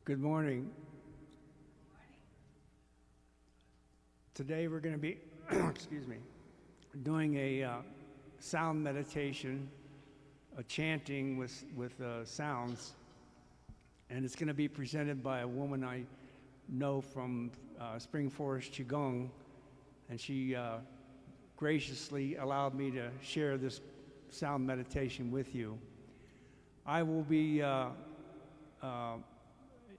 Good morning. Today we're going to be, excuse me, doing a sound meditation, a chanting with sounds, and it's going to be presented by a woman I know from Spring Forest Qigong, and she graciously allowed me to share this sound meditation with you. I will be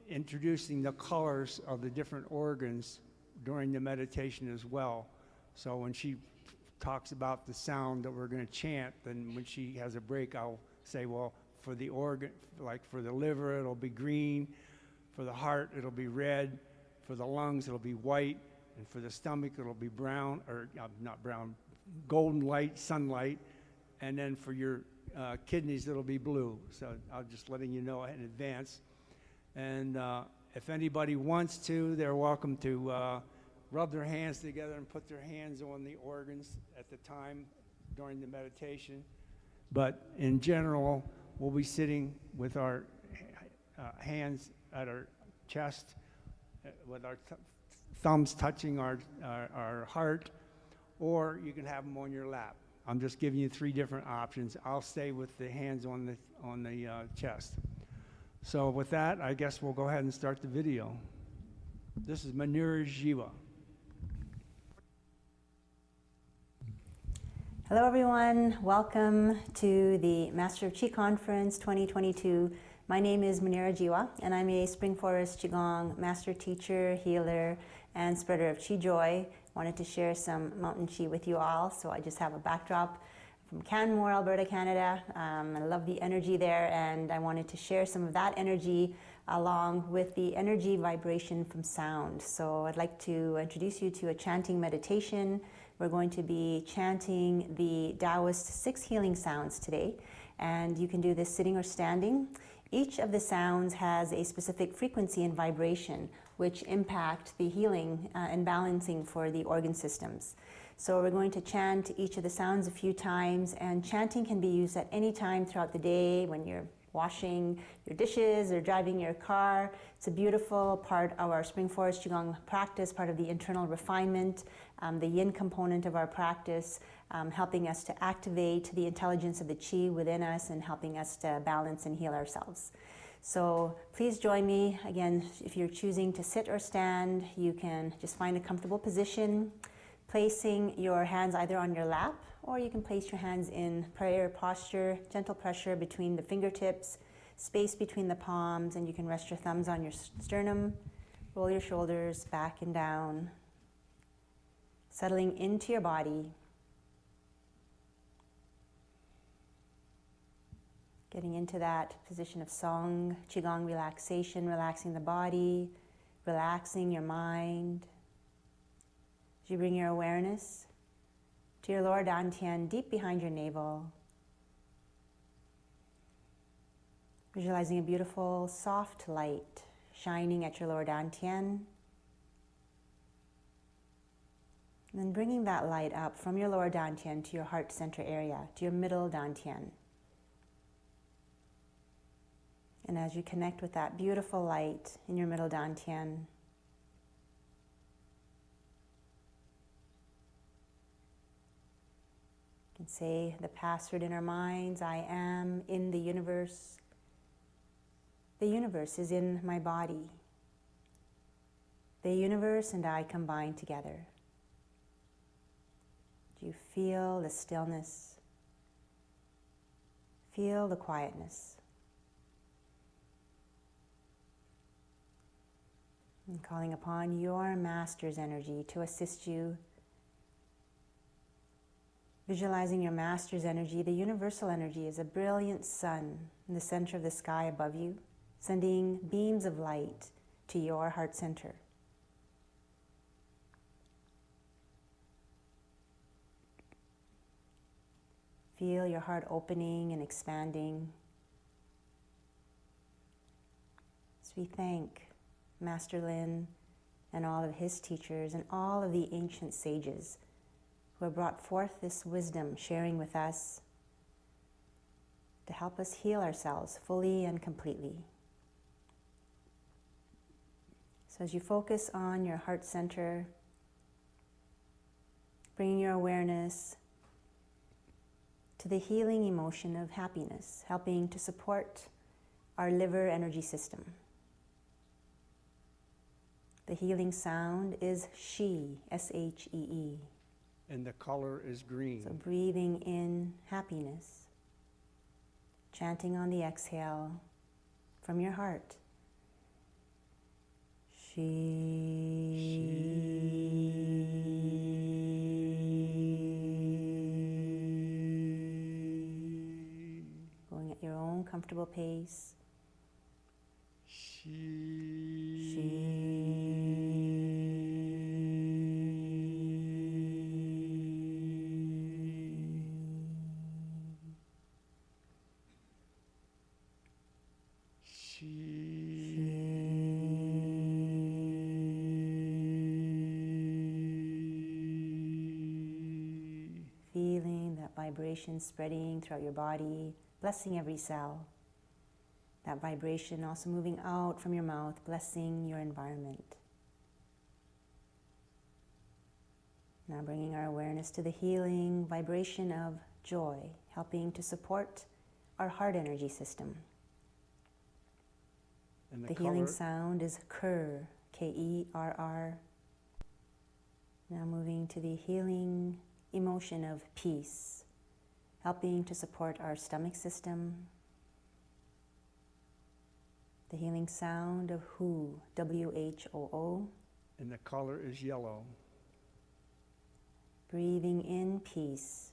introducing the colors of the different organs during the meditation as well. So when she talks about the sound that we're going to chant, then when she has a break, I'll say, well, for the organ, like for the liver, it'll be green, for the heart, it'll be red, for the lungs, it'll be white, and for the stomach, it'll be brown, or not brown, golden light, sunlight, and then for your kidneys, it'll be blue. So I'm just letting you know in advance. And if anybody wants to, they're welcome to rub their hands together and put their hands on the organs at the time during the meditation. But in general, we'll be sitting with our hands at our chest, with our thumbs touching our heart, or you can have them on your lap. I'm just giving you three different options. I'll stay with the hands on the chest. So with that, I guess we'll go ahead and start the video. This is Manira Jiva. Hello everyone, welcome to the Master of Qi Conference 2022. My name is Manira Jiva and I'm a Spring Forest Qigong master teacher, healer, and spreader of Qi joy. Wanted to share some mountain Qi with you all, so I just have a backdrop from Canmore, Alberta, Canada. I love the energy there, and I wanted to share some of that energy along with the energy vibration from sound. So I'd like to introduce you to a chanting meditation. We're going to be chanting the Taoist 6 healing sounds today, and you can do this sitting or standing. Each of the sounds has a specific frequency and vibration which impact the healing and balancing for the organ systems. So we're going to chant each of the sounds a few times, and chanting can be used at any time throughout the day when you're washing your dishes or driving your car. It's a beautiful part of our Spring Forest Qigong practice, part of the internal refinement, the yin component of our practice, helping us to activate the intelligence of the Qi within us and helping us to balance and heal ourselves. So please join me. Again, if you're choosing to sit or stand, you can just find a comfortable position, placing your hands either on your lap, or you can place your hands in prayer posture, gentle pressure between the fingertips, space between the palms, and you can rest your thumbs on your sternum, roll your shoulders back and down, settling into your body, getting into that position of Song, Qigong relaxation, relaxing the body, relaxing your mind. As you bring your awareness to your lower dantian, deep behind your navel, visualizing a beautiful, soft light shining at your lower dantian, and then bringing that light up from your lower dantian to your heart center area, to your middle dantian. And as you connect with that beautiful light in your middle dantian, you can say the password in our minds: I am in the universe. The universe is in my body. The universe and I combine together. Do you feel the stillness? Feel the quietness. And calling upon your master's energy to assist you. Visualizing your master's energy, the universal energy, is a brilliant sun in the center of the sky above you, sending beams of light to your heart center. Feel your heart opening and expanding as we thank Master Lin and all of his teachers and all of the ancient sages who have brought forth this wisdom, sharing with us to help us heal ourselves fully and completely. So as you focus on your heart center, bringing your awareness to the healing emotion of happiness, helping to support our liver energy system. The healing sound is she, S-H-E-E. And the color is green. So breathing in happiness, chanting on the exhale from your heart. Going at your own comfortable pace. Feeling that vibration spreading throughout your body, blessing every cell. That vibration also moving out from your mouth, blessing your environment. Now bringing our awareness to the healing vibration of joy, helping to support our heart energy system. And the healing sound is Kerr, K-E-R-R. Now moving to the healing emotion of peace, helping to support our stomach system. The healing sound of Who, W-H-O-O. And the color is yellow. Breathing in peace.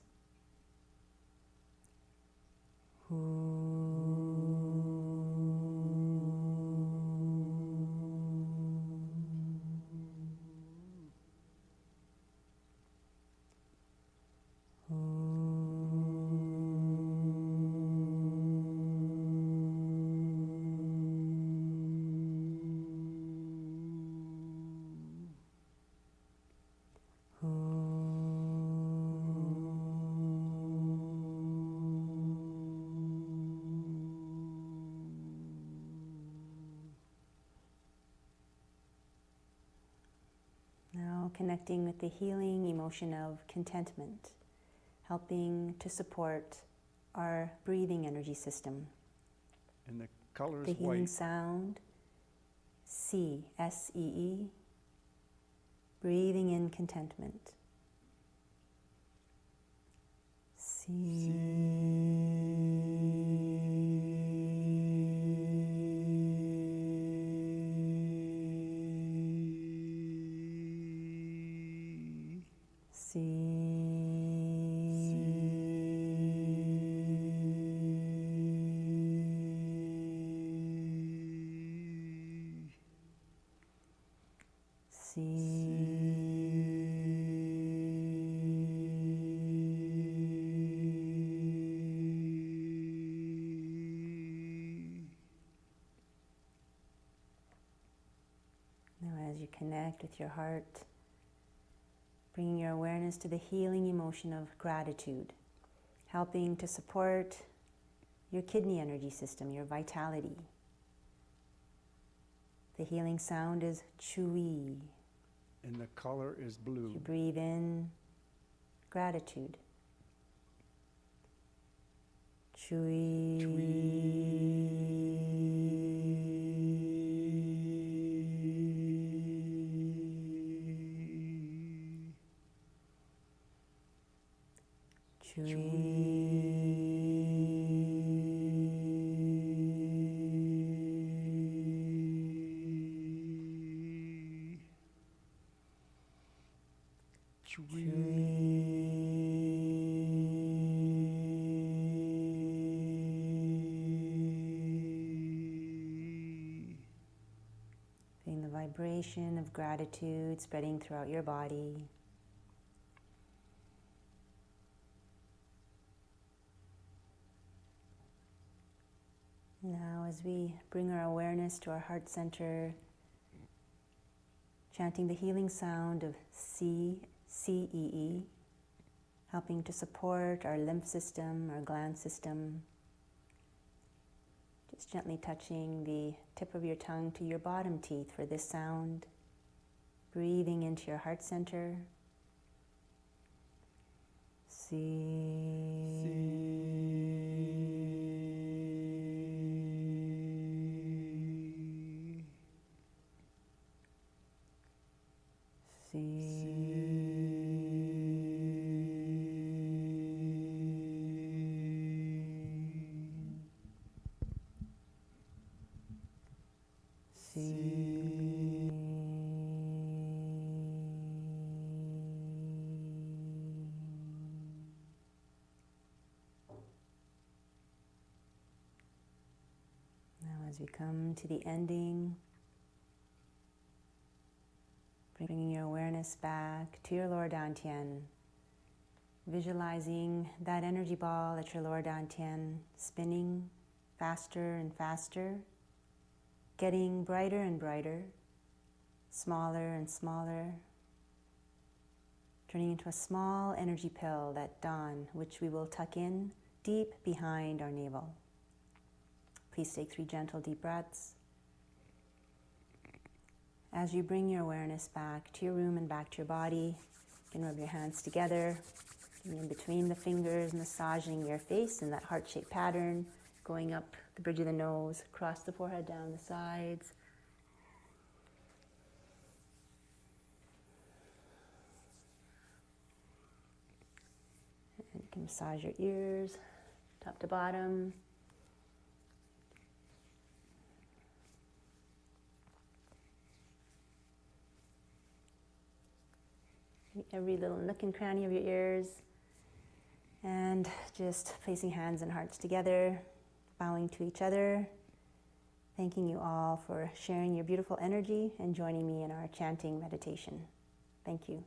Now connecting with the healing emotion of contentment, helping to support our breathing energy system. And the color The is healing white. sound, C, S-E-E. Breathing in contentment. Now as you connect with your heart, bringing your awareness to the healing emotion of gratitude, helping to support your kidney energy system, your vitality. The healing sound is Chui. And the color is blue. You breathe in gratitude. Chui. Feeling the vibration of gratitude spreading throughout your body. Now as we bring our awareness to our heart center, chanting the healing sound of C, C-E-E, helping to support our lymph system, our gland system. It's gently touching the tip of your tongue to your bottom teeth for this sound. Breathing into your heart center. Now as we come to the ending, bringing your awareness back to your lower dantian, visualizing that energy ball at your lower dantian spinning faster and faster, getting brighter and brighter, smaller and smaller, turning into a small energy pill at dawn, which we will tuck in deep behind our navel. Please take 3 gentle deep breaths. As you bring your awareness back to your room and back to your body, you can rub your hands together, and in between the fingers, massaging your face in that heart-shaped pattern, going up the bridge of the nose, across the forehead, down the sides. And you can massage your ears, top to bottom. Every little nook and cranny of your ears. And just placing hands and hearts together, bowing to each other. Thanking you all for sharing your beautiful energy and joining me in our chanting meditation. Thank you.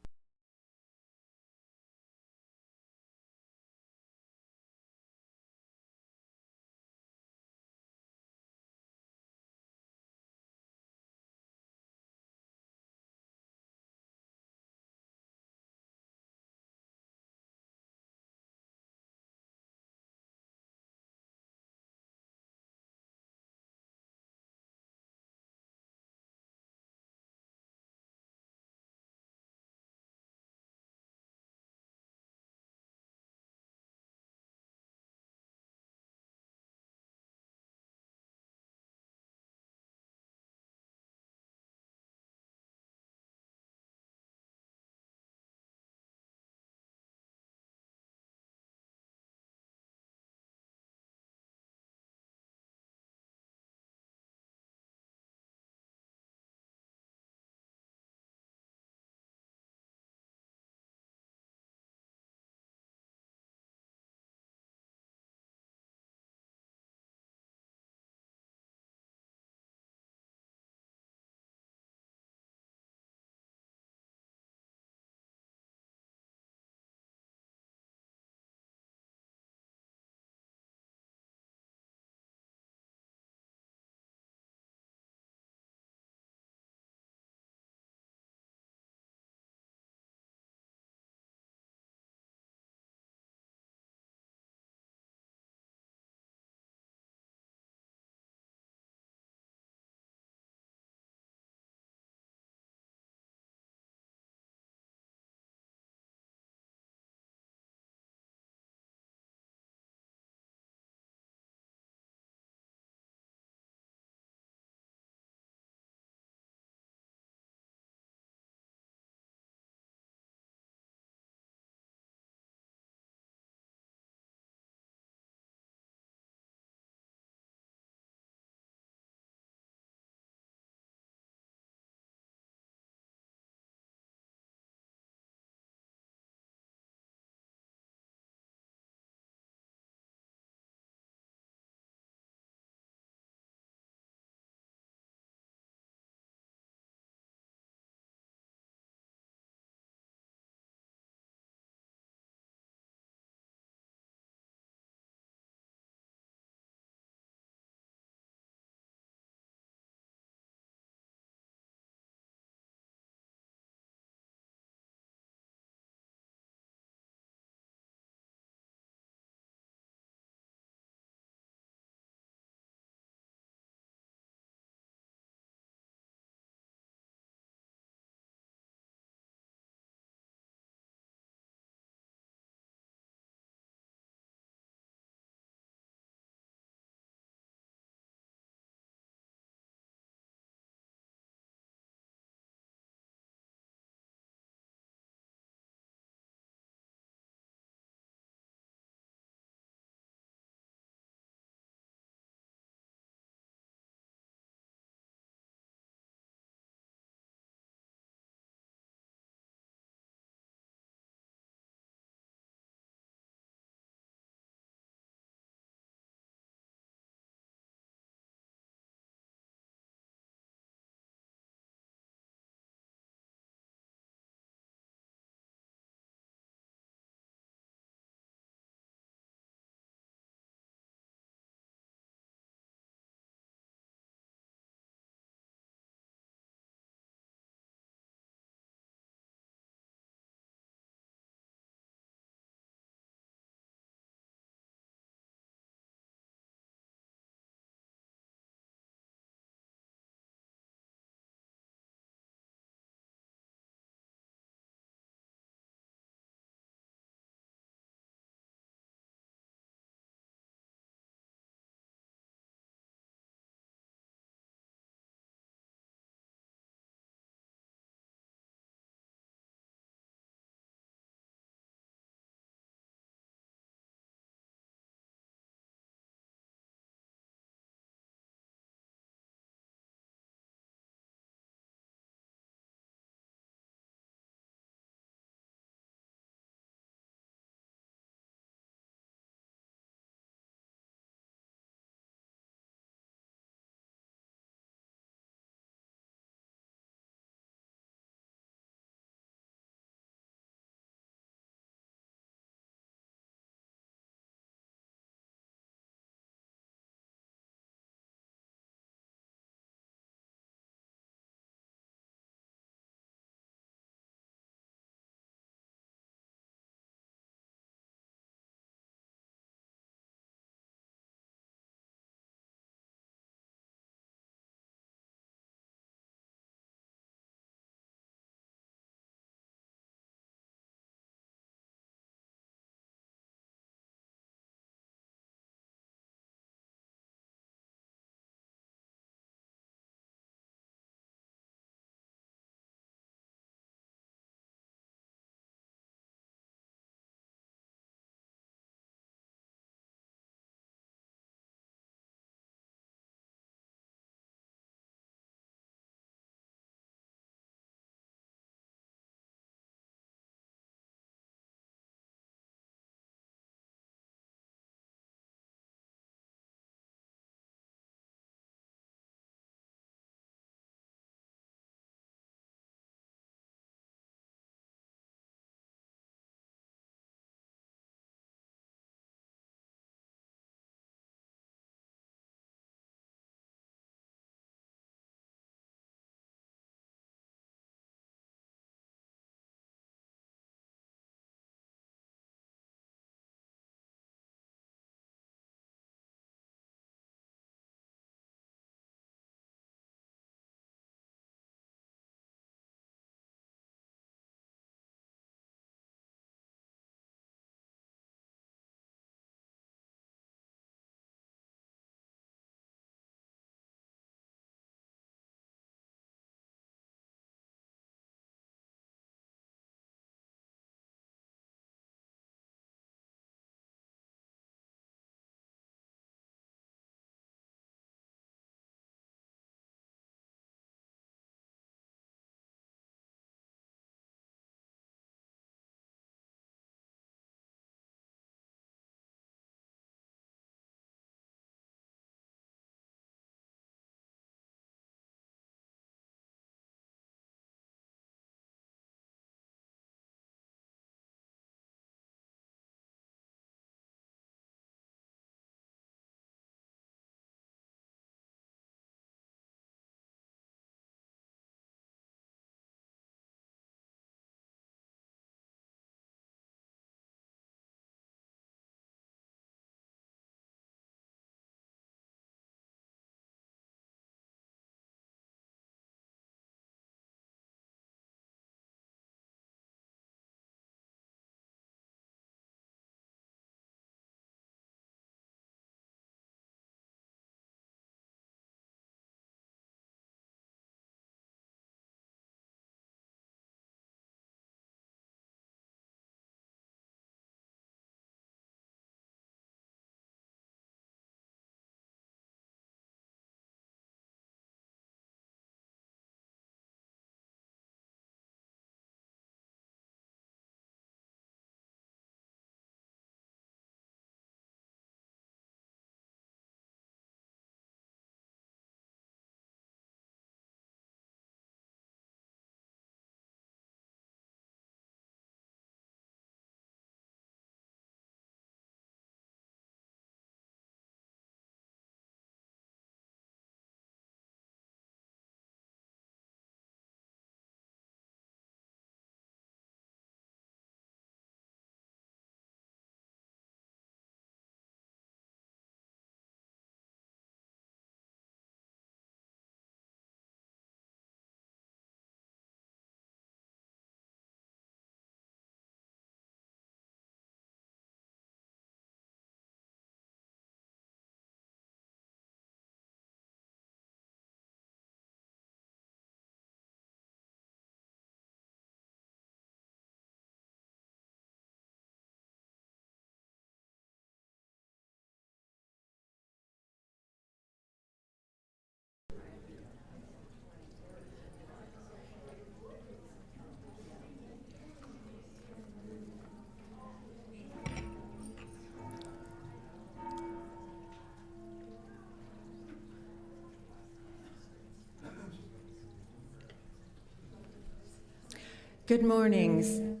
Good morning,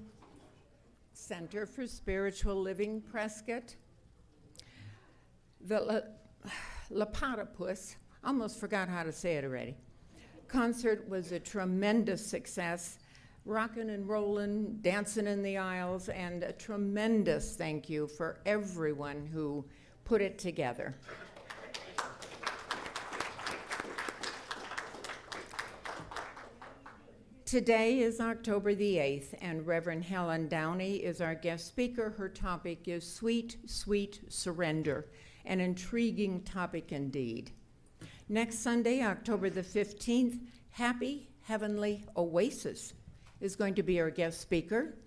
Center for Spiritual Living, Prescott. The Lapatopus, almost forgot how to say it already. Concert was a tremendous success, rocking and rolling, dancing in the aisles, and a tremendous thank you for everyone who put it together. Today is October the 8th, and Reverend Helen Downey is our guest speaker. Her topic is Sweet, Sweet Surrender, an intriguing topic indeed. Next Sunday, October the 15th, Happy Heavenly Oasis is going to be our guest speaker,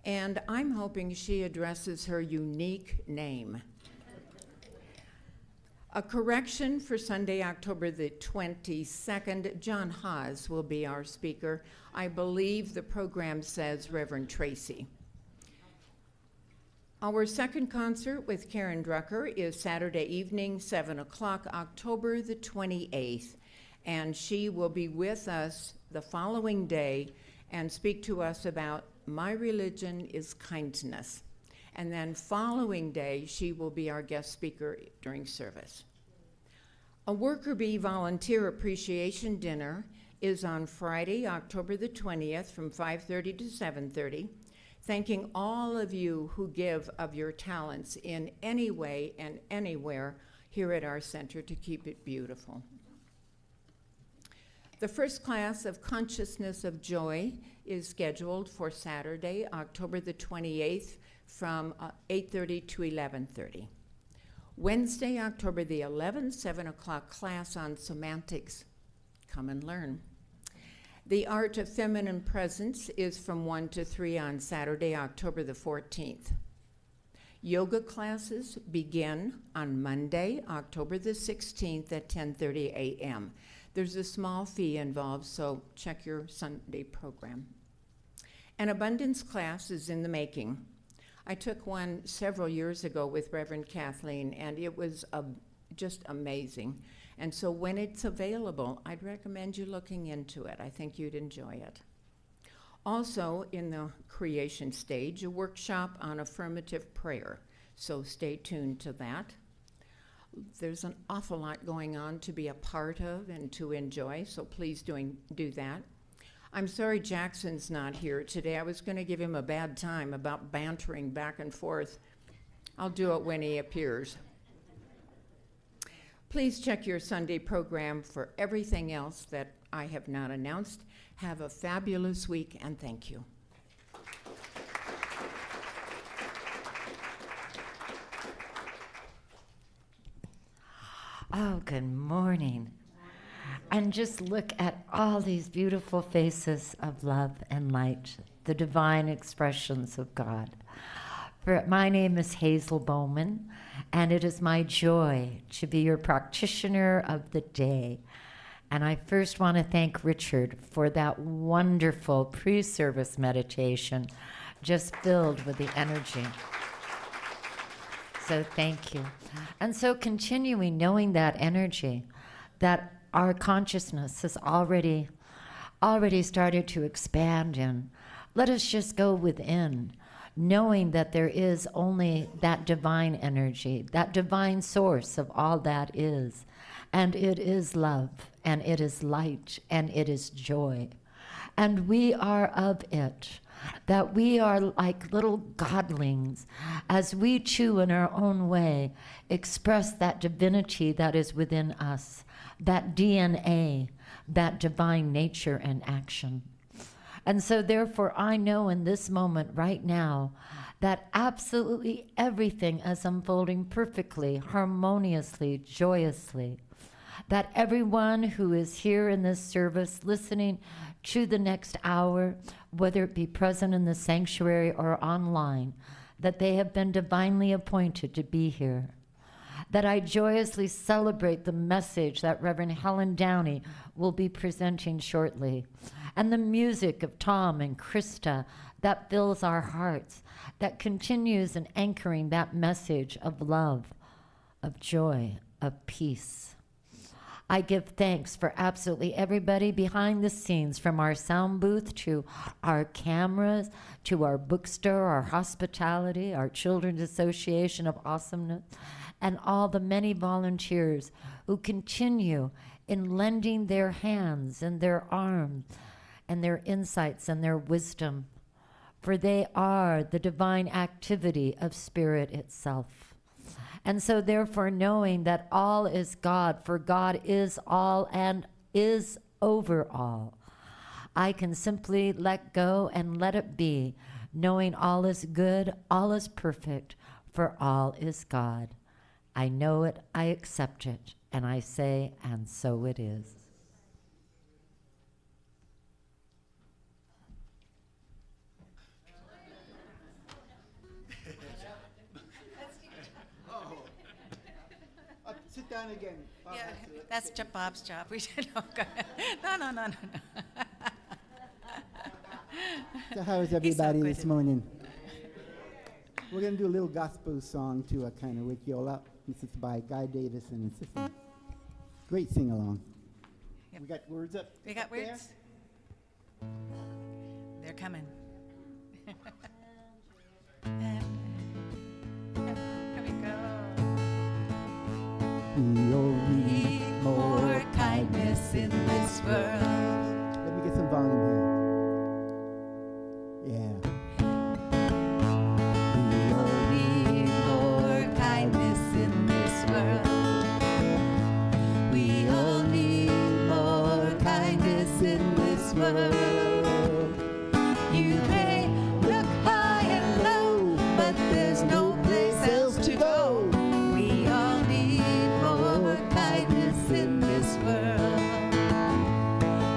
and I'm hoping she addresses her unique name. A correction for Sunday, October the 22nd, John Haas will be our speaker. I believe the program says Reverend Tracy. Our second concert with Karen Drucker is Saturday evening, 7 o'clock, October the 28th, and she will be with us the following day and speak to us about My Religion is Kindness. And then following day, she will be our guest speaker during service. A Worker Bee Volunteer Appreciation Dinner is on Friday, October the 20th from 5:30 to 7:30, thanking all of you who give of your talents in any way and anywhere here at our center to keep it beautiful. The first class of Consciousness of Joy is scheduled for Saturday, October the 28th from 8:30 to 11:30. Wednesday, October the 11th, 7 o'clock class on semantics. Come and learn. The Art of Feminine Presence is from 1 to 3 on Saturday, October the 14th. Yoga classes begin on Monday, October the 16th at 10:30 a.m. There's a small fee involved, so check your Sunday program. An abundance class is in the making. I took one several years ago with Reverend Kathleen, and it was just amazing. And so when it's available, I'd recommend you looking into it. I think you'd enjoy it. Also, in the creation stage, a workshop on affirmative prayer. So stay tuned to that. There's an awful lot going on to be a part of and to enjoy, so please do that. I'm sorry Jackson's not here today. I was going to give him a bad time about bantering back and forth. I'll do it when he appears. Please check your Sunday program for everything else that I have not announced. Have a fabulous week, and thank you. Oh, good morning. And just look at all these beautiful faces of love and light, the divine expressions of God. My name is Hazel Bowman, and it is my joy to be your practitioner of the day. And I first want to thank Richard for that wonderful pre-service meditation, just filled with the energy. So thank you. And so continuing knowing that energy, that our consciousness has already started to expand in. Let us just go within, knowing that there is only that divine energy, that divine source of all that is. And it is love, and it is light, and it is joy. And we are of it, that we are like little godlings, as we too in our own way express that divinity that is within us, that DNA, that divine nature and action. And so therefore I know in this moment right now that absolutely everything is unfolding perfectly, harmoniously, joyously. That everyone who is here in this service listening to the next hour, whether it be present in the sanctuary or online, that they have been divinely appointed to be here. That I joyously celebrate the message that Reverend Helen Downey will be presenting shortly, and the music of Tom and Krista that fills our hearts, that continues in anchoring that message of love, of joy, of peace. I give thanks for absolutely everybody behind the scenes, from our sound booth to our cameras, to our bookstore, our hospitality, our Children's Association of Awesomeness, and all the many volunteers who continue in lending their hands and their arms and their insights and their wisdom, for they are the divine activity of Spirit itself. And so therefore, knowing that all is God, for God is all and is over all, I can simply let go and let it be, knowing all is good, all is perfect, for all is God. I know it, I accept it, and I say, and so it is. Sit down again. Bob Yeah, has to- that's Bob's job. We should no. So how is He's so everybody good this at- morning? We're going to do a little gospel song too, kind of wake you all up. This is by Guy Davis and his sister. Great sing-along. Yep. We got words up. We got there? words? They're coming. And here we go. We all need Need more kindness in this world. Let me get some volume here. Yeah. We all Need more kindness in this world. We all need more kindness in this world. You may look high and low, but there's no place else to go. We all need more kindness in this world.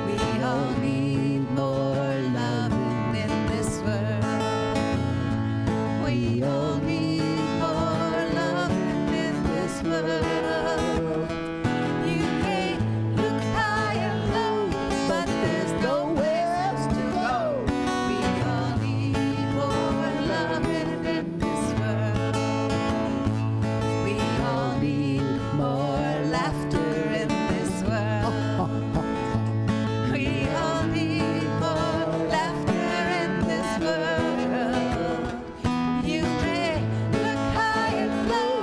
We all need more loving in this world. We all need more loving in this world. You may look high and low, but there's nowhere else to go. We all need more loving in this world. We all need more laughter in this world. We all need more laughter in this world. You may look high and low,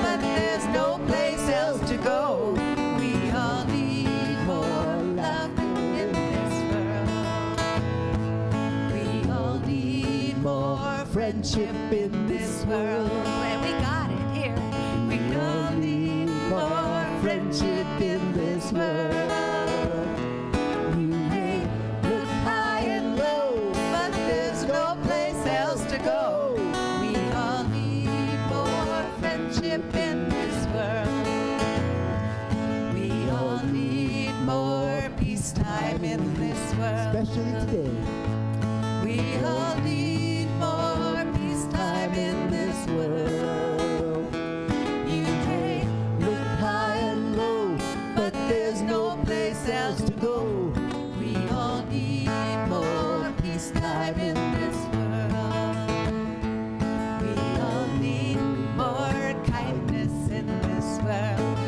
but there's no place else to go. We all need more love in this world. We all need more friendship in this world. And we got it here. We all need more friendship in this world. You may look high and low, but there's no place else to go. We all need more friendship in this world. We all need more peacetime in this world. especially today. We all need more peacetime in this world. You may look high and low, but there's no place else to go. We all need more peacetime in this world. We all need more kindness in this world.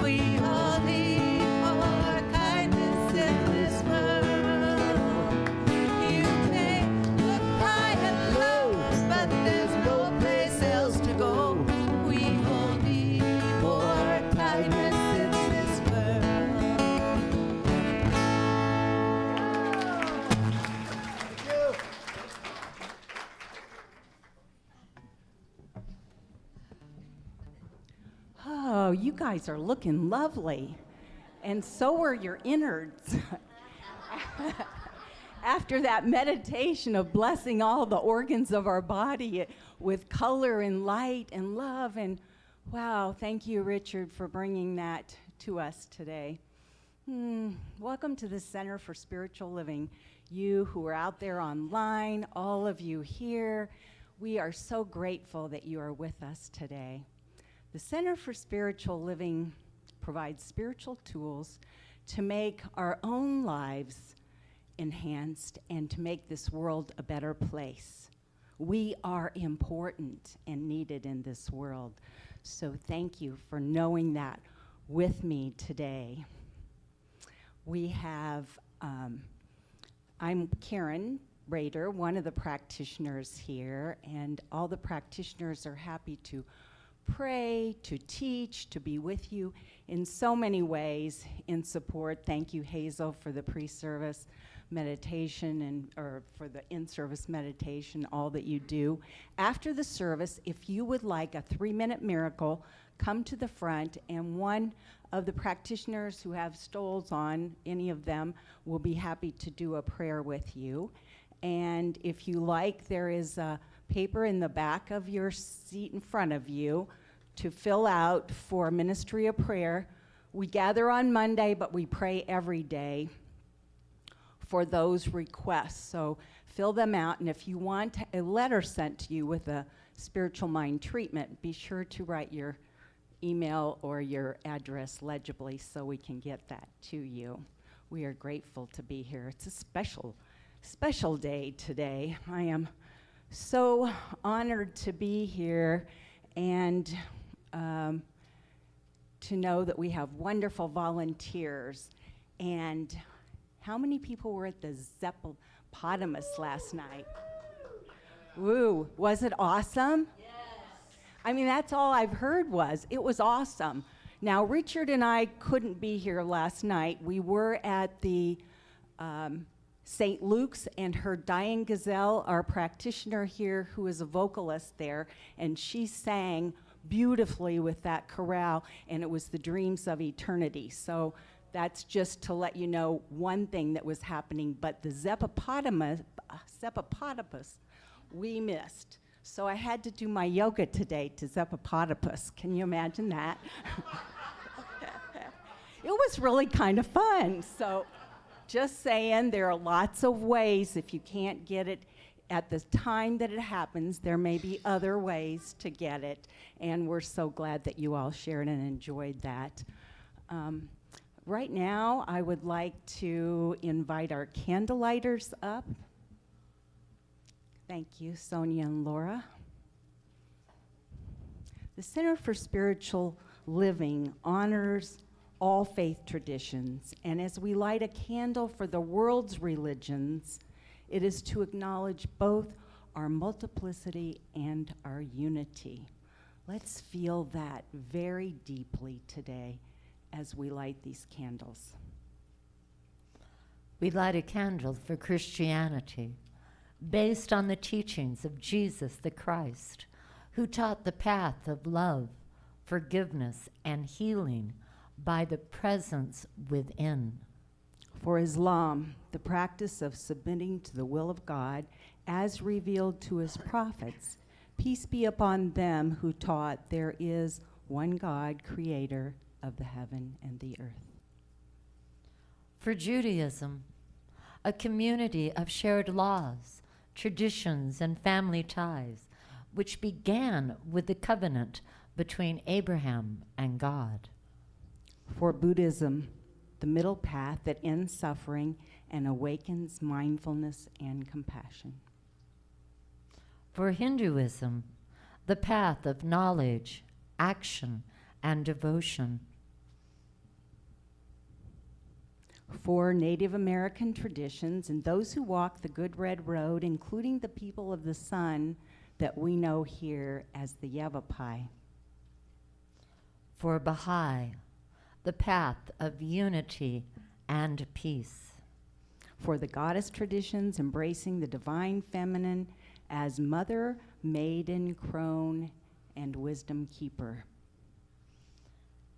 We all need more kindness in this world. You may look high and low, but there's no place else to go. We all need more kindness in this world. Oh, you guys are looking lovely. And so are your innards. After that meditation of blessing all the organs of our body with color and light and love. And wow, thank you, Richard, for bringing that to us today. Welcome to the Center for Spiritual Living. You who are out there online, all of you here, we are so grateful that you are with us today. The Center for Spiritual Living provides spiritual tools to make our own lives enhanced and to make this world a better place. We are important and needed in this world. So thank you for knowing that with me today. We have, I'm Karen Rader, one of the practitioners here, and all the practitioners are happy to pray, to teach, to be with you in so many ways in support. Thank you, Hazel, for the pre-service meditation or for the in-service meditation, all that you do. After the service, if you would like a 3-minute miracle, come to the front, and one of the practitioners who have stoles on, any of them, will be happy to do a prayer with you. And if you like, there is a paper in the back of your seat in front of you to fill out for Ministry of Prayer. We gather on Monday, but we pray every day for those requests. So fill them out, and if you want a letter sent to you with a spiritual mind treatment, be sure to write your email or your address legibly so we can get that to you. We are grateful to be here. It's a special day today. I am so honored to be here and to know that we have wonderful volunteers. And how many people were at the Zeppopotamus last night? Woo, was it awesome? Yes. I mean, that's all I've heard it was awesome. Now, Richard and I couldn't be here last night. We were at the St. Luke's, and her Diane Gazelle, our practitioner here, who is a vocalist there, and she sang beautifully with that chorale, and it was the Dreams of Eternity. So that's just to let you know one thing that was happening, but the Zeppopotamus, we missed. So I had to do my yoga today to Zeppopotamus. Can you imagine that? It was really kind of fun. So just saying, there are lots of ways. If you can't get it at the time that it happens, there may be other ways to get it. And we're so glad that you all shared and enjoyed that. Right now, I would like to invite our candlelighters up. Thank you, Sonia and Laura. The Center for Spiritual Living honors all faith traditions, and as we light a candle for the world's religions, it is to acknowledge both our multiplicity and our unity. Let's feel that very deeply today as we light these candles. We light a candle for Christianity, based on the teachings of Jesus the Christ, who taught the path of love, forgiveness, and healing by the presence within. For Islam, the practice of submitting to the will of God as revealed to his prophets, peace be upon them who taught there is one God, creator of the heaven and the earth. For Judaism, a community of shared laws, traditions, and family ties, which began with the covenant between Abraham and God. For Buddhism, the middle path that ends suffering and awakens mindfulness and compassion. For Hinduism, the path of knowledge, action, and devotion. For Native American traditions and those who walk the Good Red Road, including the people of the sun that we know here as the Yavapai. For Baha'i, the path of unity and peace. For the goddess traditions embracing the divine feminine as mother, maiden, crone, and wisdom keeper.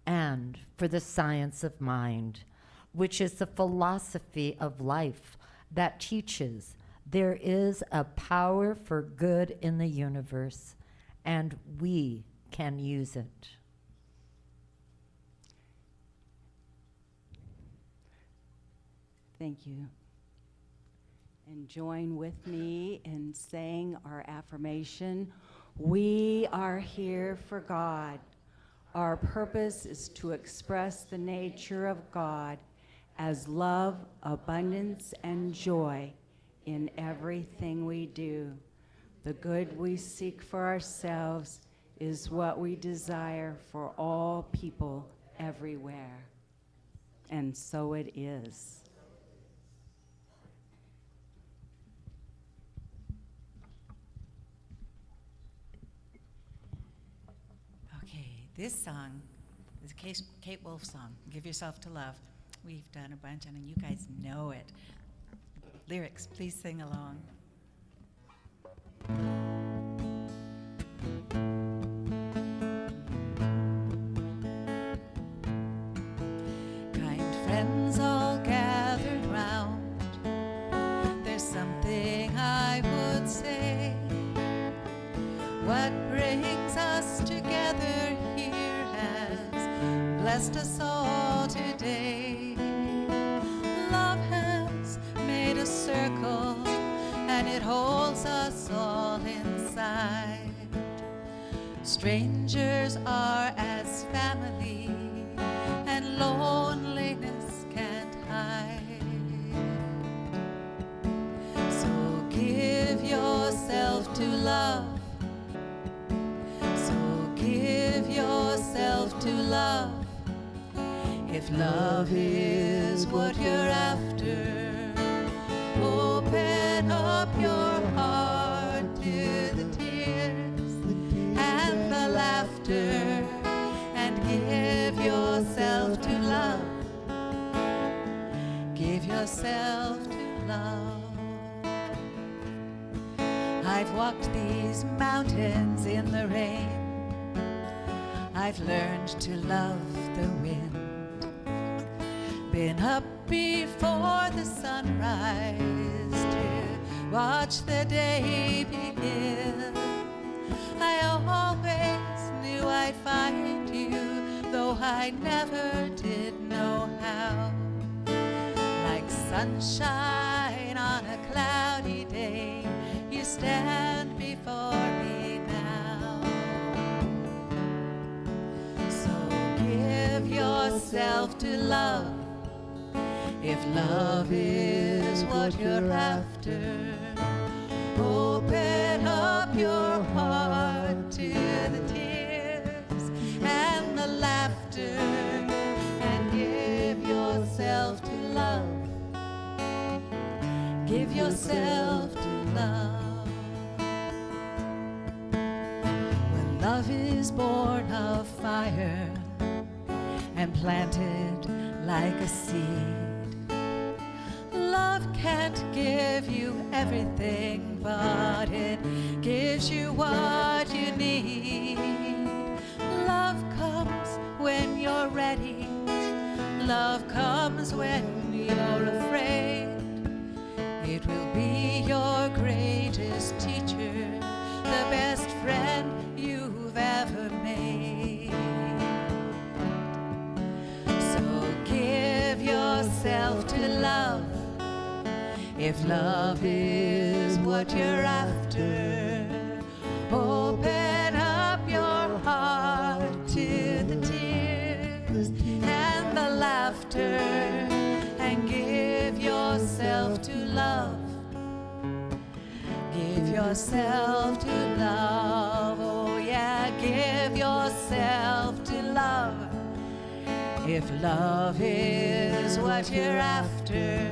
And for the science of mind, which is the philosophy of life that teaches there is a power for good in the universe, and we can use it. Thank you. And join with me in saying our affirmation. We are here for God. Our purpose is to express the nature of God as love, abundance, and joy in everything we do. The good we seek for ourselves is what we desire for all people everywhere. And so it is. Okay, this song is a Kate Wolf song, Give Yourself to Love. We've done a bunch, and you guys know it. Lyrics, please sing along. Kind friends all gathered round, there's something I would say. What brings us together here has blessed us all today. Love has made a circle and it holds us all inside. Strangers are as family and loneliness can't hide. So give yourself to love. So give yourself to love. If love is what you're after, open up your heart to the tears and the laughter, and give yourself to love. Give yourself to love. I've walked these mountains in the rain. I've learned to love the wind. Been up before the sunrise to watch the day begin. I always knew I'd find you, though I never did know how. Like sunshine on a cloudy day, you stand before me now. So give yourself to love. If love is what you're after, open up your heart to the tears and the laughter, and give yourself to love. Give yourself to love. When love is born of fire and planted like a seed, love can't give you everything, but it gives you what you need. Love comes when you're ready. Love comes when you're afraid. It will be your greatest teacher, the best friend you've ever made. So give yourself to love. If love is what you're after, open up your heart to the tears and the laughter, and give yourself to love. Give yourself to love. Oh yeah, give yourself to love. If love is what you're after,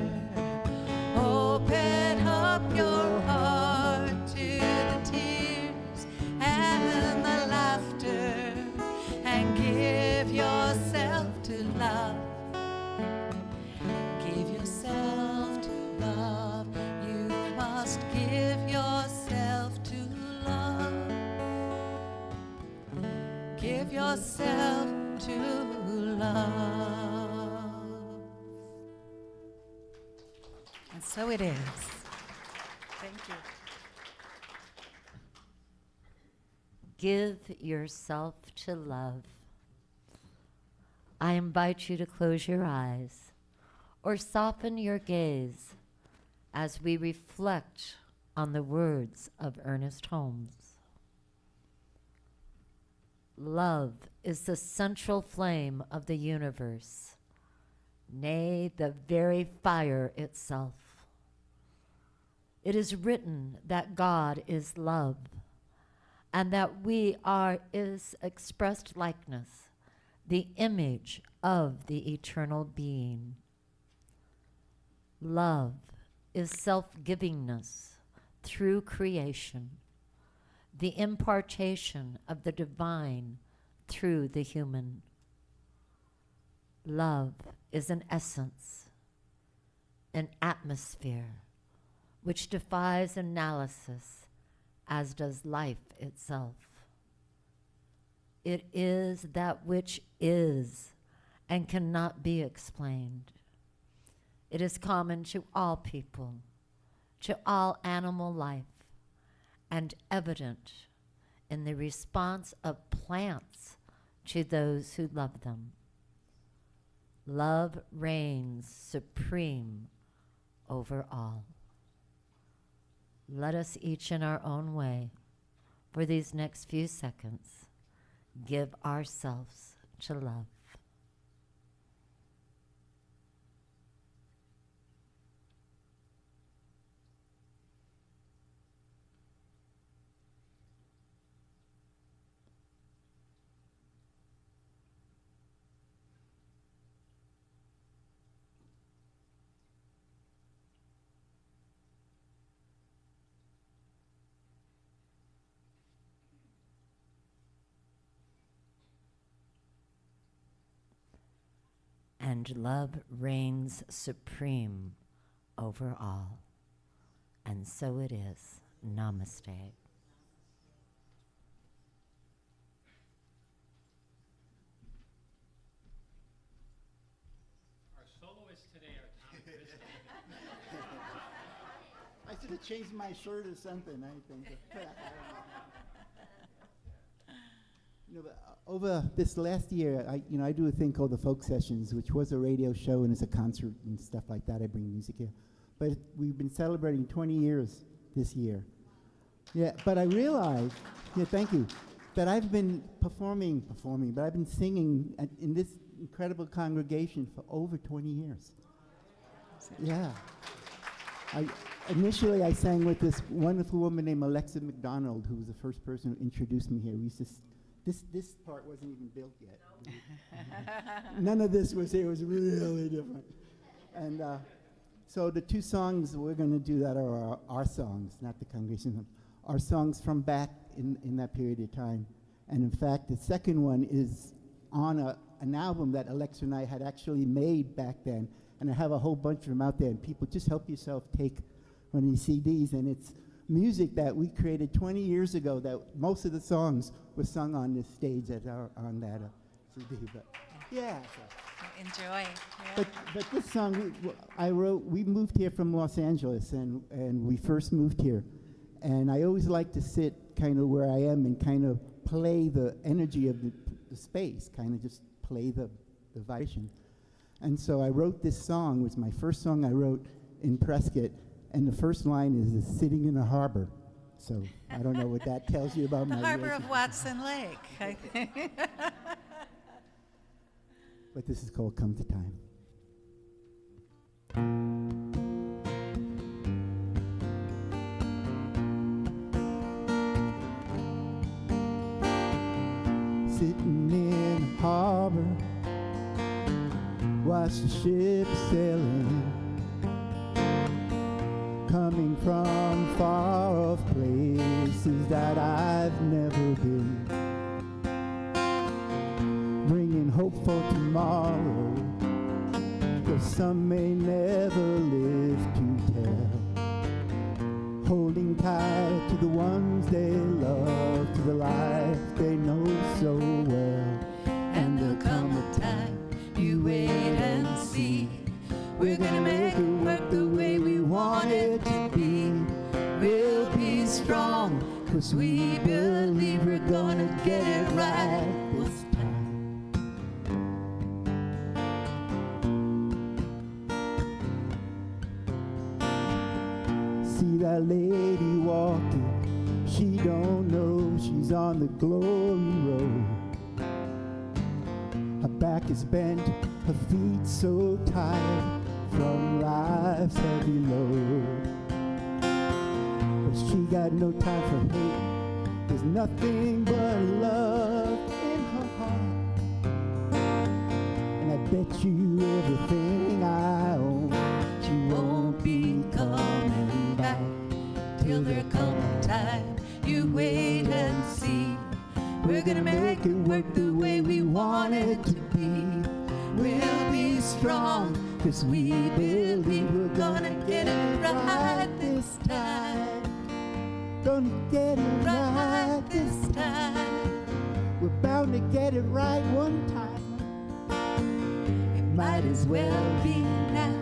open up your heart to the tears and the laughter, and give yourself to love. Give yourself to love. You must give yourself to love. Give yourself to love. And so it is. Thank you. Give yourself to love. I invite you to close your eyes or soften your gaze as we reflect on the words of Ernest Holmes. Love is the central flame of the universe, nay, the very fire itself. It is written that God is love, and that we are His expressed likeness, the image of the eternal being. Love is self-givingness through creation, the impartation of the divine through the human. Love is an essence, an atmosphere, which defies analysis, as does life itself. It is that which is and cannot be explained. It is common to all people, to all animal life, and evident in the response of plants to those who love them. Love reigns supreme over all. Let us each in our own way, for these next few seconds, give ourselves to love. And love reigns supreme over all. And so it is. Namaste. Our soloists today are Tom Christie. I should have changed my shirt or something, I think. But over this last year, I do a thing called the Folk Sessions, which was a radio show and it's a concert and stuff like that. I bring music here. But we've been celebrating 20 years this year. Yeah, but I realized, thank you, that I've been performing, but I've been singing in this incredible congregation for over 20 years. Yeah. Initially, I sang with this wonderful woman named Alexa McDonald, who was the first person who introduced me here. We used to This part wasn't even built yet. None of this was here. It was really different. And so the two songs we're going to do that are our songs, not the congregation. Our songs from back in that period of time. And in fact, the second one is on an album that Alexa and I had actually made back then. And I have a whole bunch of them out there. And people, just help yourself take one of these CDs. And it's music that we created 20 years ago that most of the songs were sung on this stage on that CD. But yeah. Enjoy. Yeah. But this song I wrote, we moved here from Los Angeles and we first moved here. And I always like to sit kind of where I am and kind of play the energy of the space, kind of just play the vibration. And so I wrote this song. It was my first song I wrote in Prescott. And the first line is sitting in a harbor. So I don't know what that tells you about The my harbor of relationship. Watson Lake, I think. But this is called Come to Time. Sitting in a harbor, watch the ship sailing, coming from far off places that I've never been, bringing hope for tomorrow, 'cause some may never live to tell, holding tight to the ones they love, to the life they know so well. And there'll come a time, you wait and see, we're gonna make it work the way we want it to be. We'll be strong, 'cause we believe we're gonna get it right this time. See that lady walking, she don't know she's on the glory road. Her back is bent, her feet so tired from life's heavy load. But she got no time for hate, there's nothing but love in her heart. Bet you everything I own. She won't be coming back till there come a time. You wait and see. We're gonna make it work the way we want it to be. We'll be strong, 'cause we believe we're gonna get it right this time. Gonna get it Right this time. We're bound to get it right one time. It might as well be now.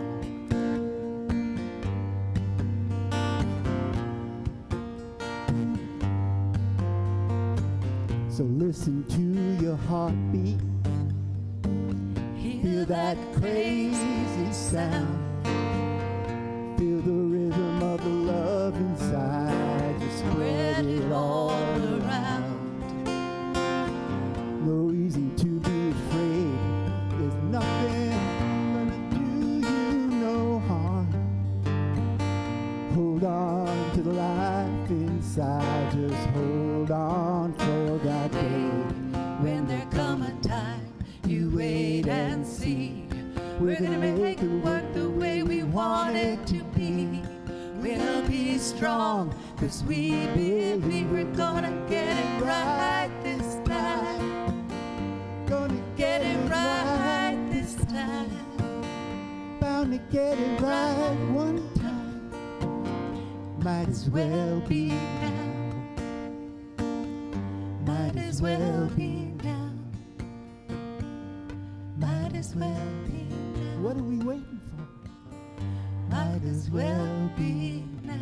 So listen to your heartbeat. Feel that crazy sound. Feel the rhythm of the love inside. Just spread it all around. No reason to be afraid. There's nothing gonna do you no harm. Hold on to the life inside. Just hold on for that day. When there come a time, you wait and see. We're gonna make it work the way we want it to be. We'll be strong, 'cause we believe we're gonna get it right this time. Gonna Get it right this time. bound to get it right one time. Might as well be now. Might as well be now. Might as well be now. What are we waiting for? Might as well be now.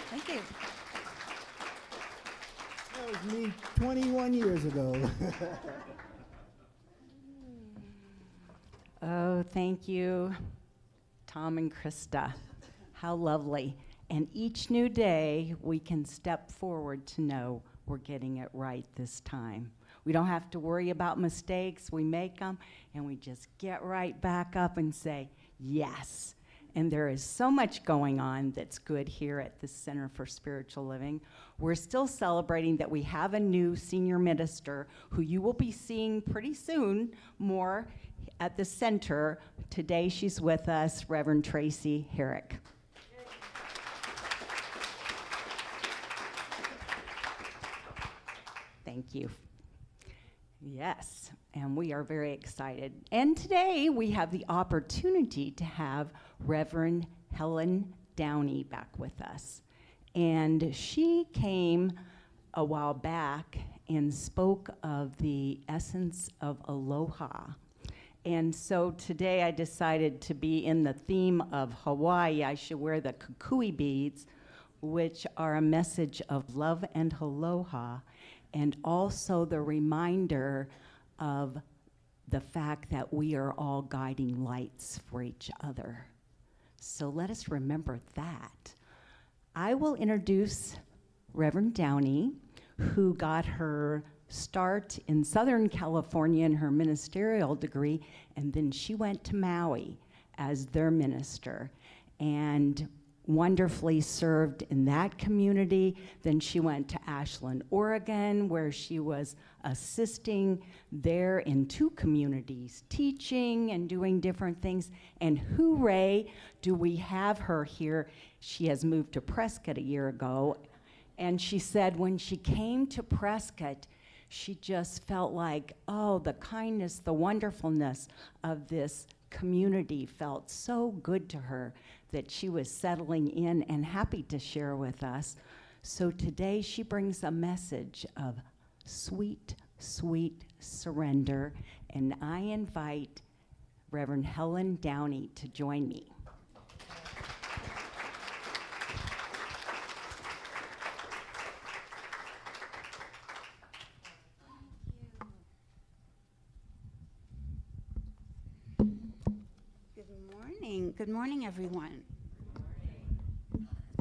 Thank you. That was me 21 years ago. Oh, thank you, Tom and Krista. How lovely. And each new day, we can step forward to know we're getting it right this time. We don't have to worry about mistakes. We make them, and we just get right back up and say, yes. And there is so much going on that's good here at the Center for Spiritual Living. We're still celebrating that we have a new senior minister who you will be seeing pretty soon more at the center. Today she's with us, Reverend Tracy Herrick. Thank you. Yes, and we are very excited. And today we have the opportunity to have Reverend Helen Downey back with us. And she came a while back and spoke of the essence of aloha. And so today I decided to be in the theme of Hawaii. I should wear the kukui beads, which are a message of love and aloha, and also the reminder of the fact that we are all guiding lights for each other. So let us remember that. I will introduce Reverend Downey, who got her start in Southern California in her ministerial degree, and then she went to Maui as their minister and wonderfully served in that community. Then she went to Ashland, Oregon, where she was assisting there in 2 communities, teaching and doing different things. And hooray, do we have her here. She has moved to Prescott a year ago. And she said when she came to Prescott, she just felt like, oh, the kindness, the wonderfulness of this community felt so good to her that she was settling in and happy to share with us. So today she brings a message of sweet, sweet surrender, and I invite Reverend Helen Downey to join me. Good morning, everyone.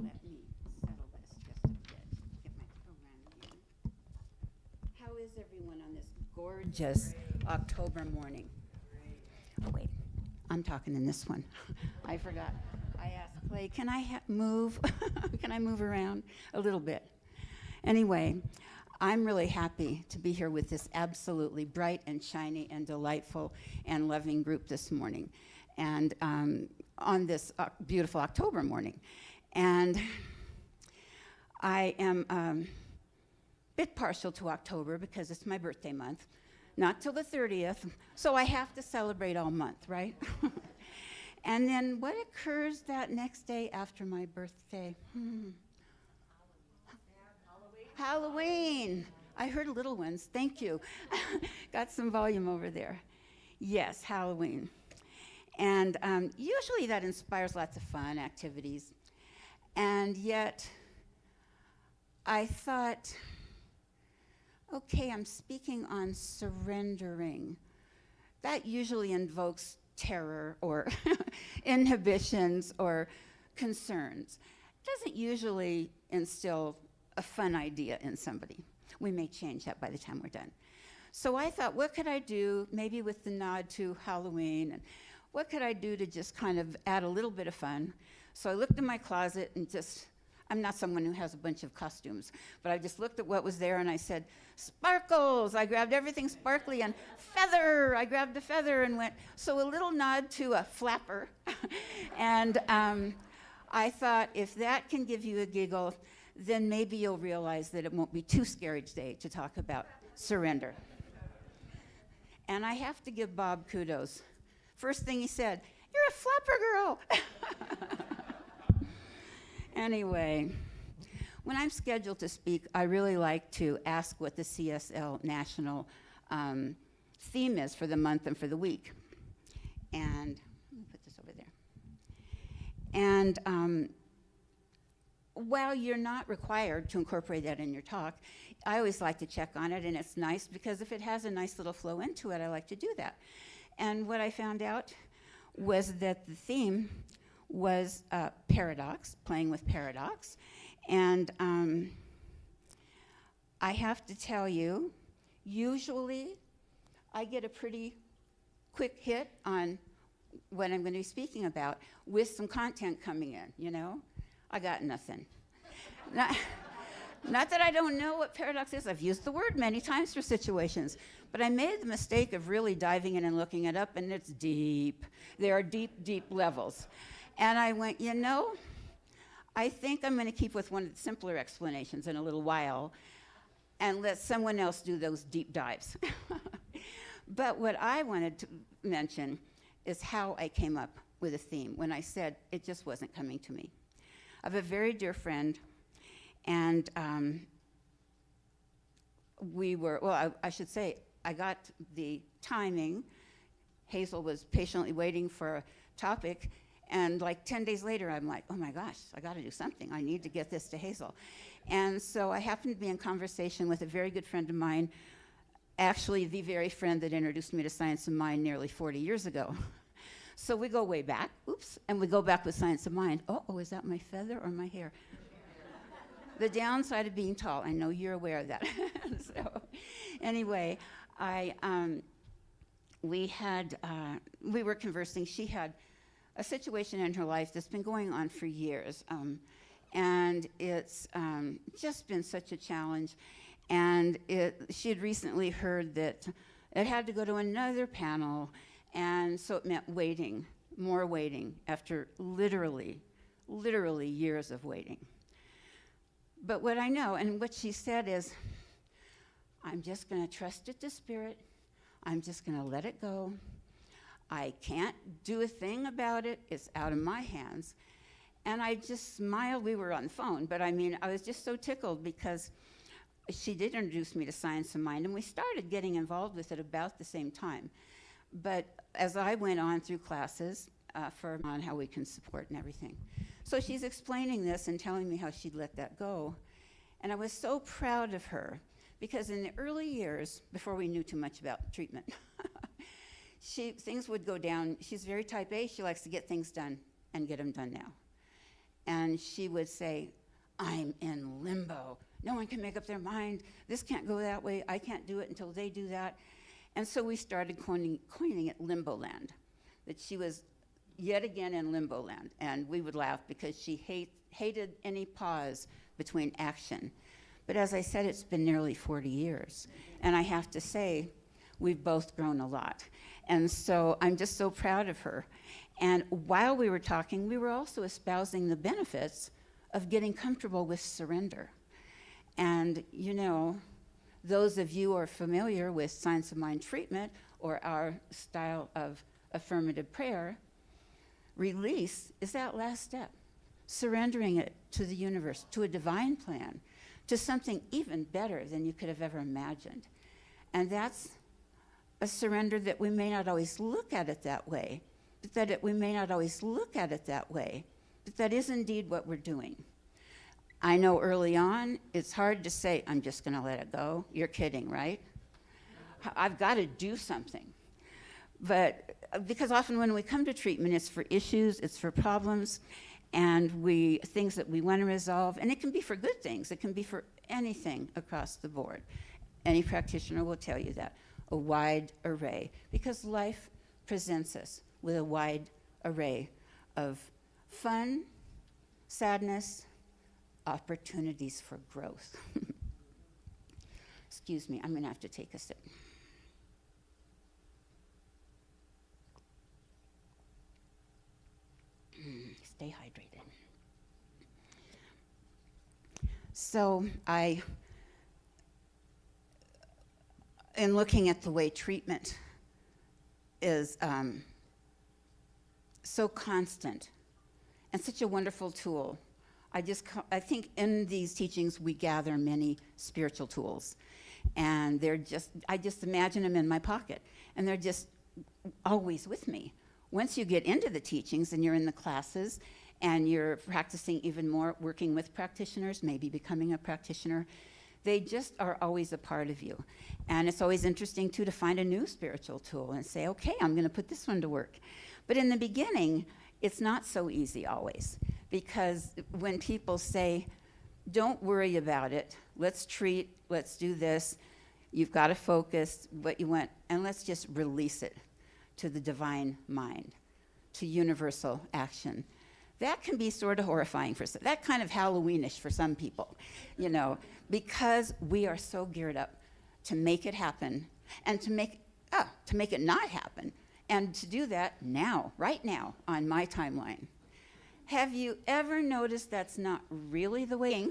Let me settle this just a bit. Get my program here. How is everyone on this gorgeous October morning? Oh, wait. I'm talking in this one. I forgot. I asked Clay, can I move? Can I move around a little bit? Anyway, I'm really happy to be here with this absolutely bright and shiny and delightful and loving group this morning, and on this beautiful October morning. And I am a bit partial to October because it's my birthday month, not till the 30th, so I have to celebrate all month, right? And then what occurs that next day after my birthday? Halloween. I heard little ones. Thank you. Got some volume over there. Yes, Halloween. And usually that inspires lots of fun activities. And yet, I thought, okay, I'm speaking on surrendering. That usually invokes terror or inhibitions or concerns. It doesn't usually instill a fun idea in somebody. We may change that by the time we're done. So I thought, what could I do, maybe with the nod to Halloween, and what could I do to just kind of add a little bit of fun? So I looked in my closet and just, I'm not someone who has a bunch of costumes, but I just looked at what was there and I said, sparkles! I grabbed everything sparkly, and feather! I grabbed a feather and went, so a little nod to a flapper. And I thought, if that can give you a giggle, then maybe you'll realize that it won't be too scary today to talk about surrender. And I have to give Bob kudos. First thing he said, "You're a flapper girl." Anyway, when I'm scheduled to speak, I really like to ask what the CSL national theme is for the month and for the week. And let me put this over there. And while you're not required to incorporate that in your talk, I always like to check on it, and it's nice because if it has a nice little flow into it, I like to do that. And what I found out was that the theme was paradox, playing with paradox. And I have to tell you, usually I get a pretty quick hit on what I'm going to be speaking about with some content coming in, you know? I got nothing. Not that I don't know what paradox is. I've used the word many times for situations. But I made the mistake of really diving in and looking it up, and it's deep. There are deep, deep levels. And I went, you know, I think I'm going to keep with one of the simpler explanations in a little while and let someone else do those deep dives. But what I wanted to mention is how I came up with a theme when I said it just wasn't coming to me. I have a very dear friend, and I should say, I got the timing. Hazel was patiently waiting for a topic, and like 10 days later, I'm like, oh my gosh, I got to do something. I need to get this to Hazel. And so I happened to be in conversation with a very good friend of mine, actually the very friend that introduced me to Science of Mind nearly 40 years ago. So we go way back, and we go back with Science of Mind. Oh, is that my feather or my hair? The downside of being tall, I know you're aware of that. So anyway, we were conversing. She had a situation in her life that's been going on for years, and it's just been such a challenge. And she had recently heard that it had to go to another panel, and so it meant waiting, more waiting, after literally years of waiting. But what I know, and what she said is, I'm just going to trust it to Spirit. I'm just going to let it go. I can't do a thing about it. It's out of my hands. And I just smiled. We were on the phone, but I mean, I was just so tickled because she did introduce me to Science of Mind, and we started getting involved with it about the same time. But as I went on through classes on how we can support and everything. So she's explaining this and telling me how she'd let that go. And I was so proud of her because in the early years, before we knew too much about treatment, things would go down. She's very type A. She likes to get things done and get them done now. And she would say, I'm in limbo. No one can make up their mind. This can't go that way. I can't do it until they do that. And so we started coining it Limbo Land, that she was yet again in Limbo Land. And we would laugh because she hated any pause between action. But as I said, it's been nearly 40 years. And I have to say, we've both grown a lot. And so I'm just so proud of her. And while we were talking, we were also espousing the benefits of getting comfortable with surrender. And, you know, those of you who are familiar with Science of Mind treatment or our style of affirmative prayer, release is that last step. Surrendering it to the universe, to a divine plan, to something even better than you could have ever imagined. And that's a surrender that we may not always look at it that way, but that we may not always look at it that way, but that is indeed what we're doing. I know early on, it's hard to say, I'm just going to let it go. You're kidding, right? I've got to do something. But because often when we come to treatment, it's for issues, it's for problems, and things that we want to resolve. And it can be for good things. It can be for anything across the board. Any practitioner will tell you that. A wide array. Because life presents us with a wide array of fun, sadness, opportunities for growth. Excuse me, I'm going to have to take a sip. Stay hydrated. So in looking at the way treatment is so constant and such a wonderful tool, I think in these teachings we gather many spiritual tools, and I just imagine them in my pocket, and they're just always with me. Once you get into the teachings and you're in the classes and you're practicing even more, working with practitioners, maybe becoming a practitioner, they just are always a part of you. And it's always interesting, too, to find a new spiritual tool and say, okay, I'm going to put this one to work. But in the beginning, it's not so easy always, because when people say, don't worry about it, let's treat, let's do this, you've got to focus what you want, and let's just release it to the divine mind, to universal action. That can be sort of horrifying for some, that kind of Halloweenish for some people, you know, because we are so geared up to make it happen and to make it not happen, and to do that now, right now, on my timeline. Have you ever noticed that's not really the way?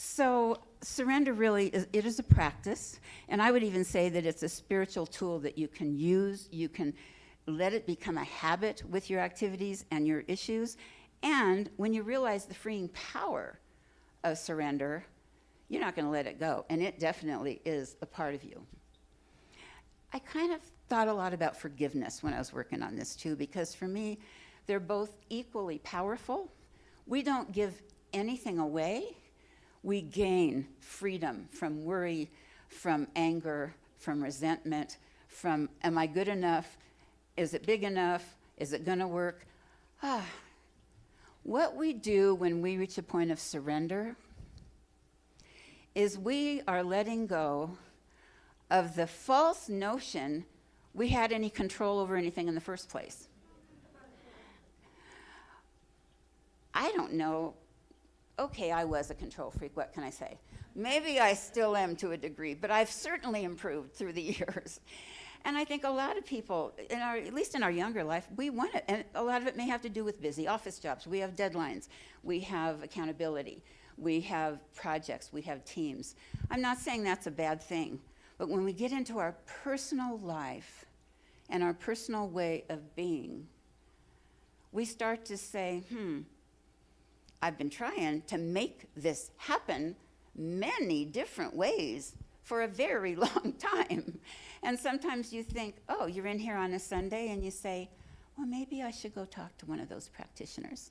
So surrender really is a practice, and I would even say that it's a spiritual tool that you can use. You can let it become a habit with your activities and your issues, and when you realize the freeing power of surrender, you're not going to let it go, and it definitely is a part of you. I kind of thought a lot about forgiveness when I was working on this too, because for me, they're both equally powerful. We don't give anything away. We gain freedom from worry, from anger, from resentment, from am I good enough? Is it big enough? Is it going to work? What we do when we reach a point of surrender is we are letting go of the false notion we had any control over anything in the first place. I don't know. Okay, I was a control freak, what can I say? Maybe I still am to a degree, but I've certainly improved through the years. And I think a lot of people, at least in our younger life, we want it. And a lot of it may have to do with busy office jobs. We have deadlines. We have accountability. We have projects. We have teams. I'm not saying that's a bad thing. But when we get into our personal life and our personal way of being, we start to say, I've been trying to make this happen many different ways for a very long time. And sometimes you think, oh, you're in here on a Sunday and you say, well, maybe I should go talk to one of those practitioners.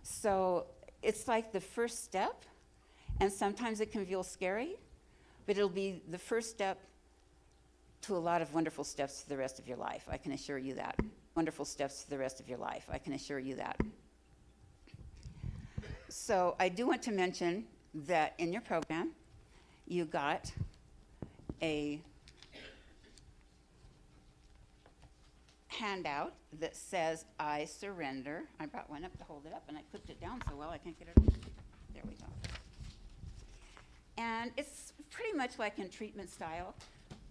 So it's like the first step, and sometimes it can feel scary, but it'll be the first step to a lot of wonderful steps for the rest of your life. I can assure you that. Wonderful steps for the rest of your life. I can assure you that. So I do want to mention that in your program, you got a handout that says, I surrender. I brought one up to hold it up, and I clipped it down so well I can't get it up. There we go. And it's pretty much like in treatment style,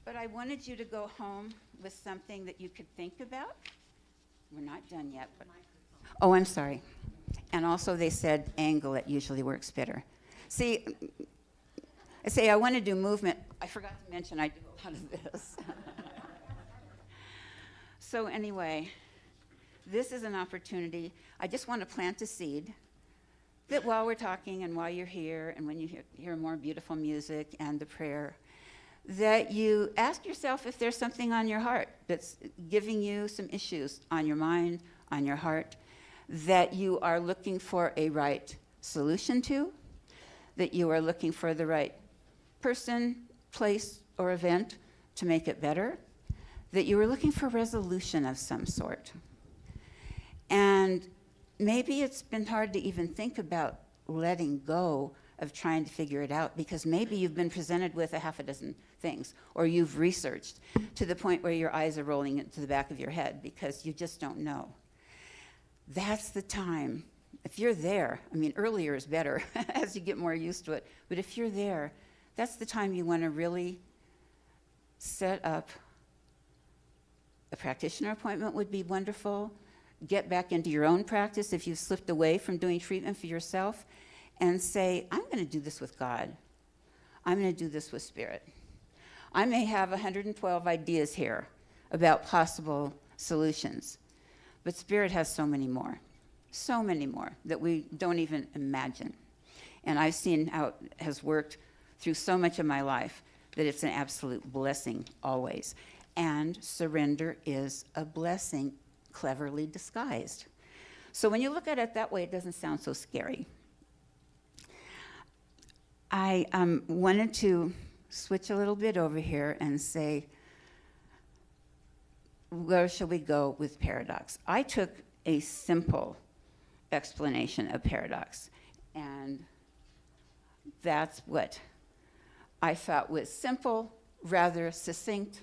but I wanted you to go home with something that you could think about. We're not done yet. But oh, I'm sorry. And also they said angle it usually works better. See, I want to do movement. I forgot to mention I do a lot of this. So anyway, this is an opportunity. I just want to plant a seed that while we're talking and while you're here and when you hear more beautiful music and the prayer, that you ask yourself if there's something on your heart that's giving you some issues on your mind, on your heart, that you are looking for a right solution to, that you are looking for the right person, place, or event to make it better, that you are looking for resolution of some sort. And maybe it's been hard to even think about letting go of trying to figure it out, because maybe you've been presented with a half a dozen things, or you've researched to the point where your eyes are rolling into the back of your head because you just don't know. That's the time. If you're there, I mean, earlier is better as you get more used to it, but if you're there, that's the time you want to really set up a practitioner appointment would be wonderful. Get back into your own practice if you've slipped away from doing treatment for yourself, and say, I'm going to do this with God. I'm going to do this with Spirit. I may have 112 ideas here about possible solutions, but Spirit has so many more that we don't even imagine. And I've seen how it has worked through so much of my life that it's an absolute blessing always. And surrender is a blessing cleverly disguised. So when you look at it that way, it doesn't sound so scary. I wanted to switch a little bit over here and say, where shall we go with paradox? I took a simple explanation of paradox, and that's what I thought was simple, rather succinct.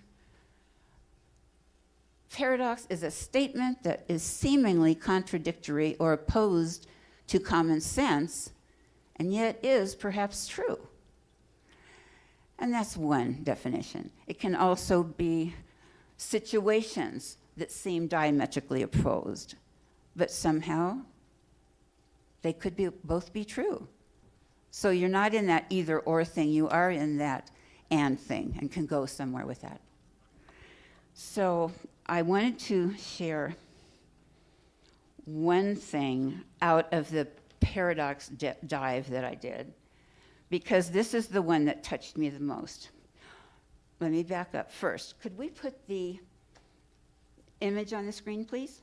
Paradox is a statement that is seemingly contradictory or opposed to common sense, and yet is perhaps true. And that's one definition. It can also be situations that seem diametrically opposed, but somehow they could both be true. So you're not in that either or thing, you are in that and thing, and can go somewhere with that. So I wanted to share one thing out of the paradox dive that I did, because this is the one that touched me the most. Let me back up first. Could we put the image on the screen, please?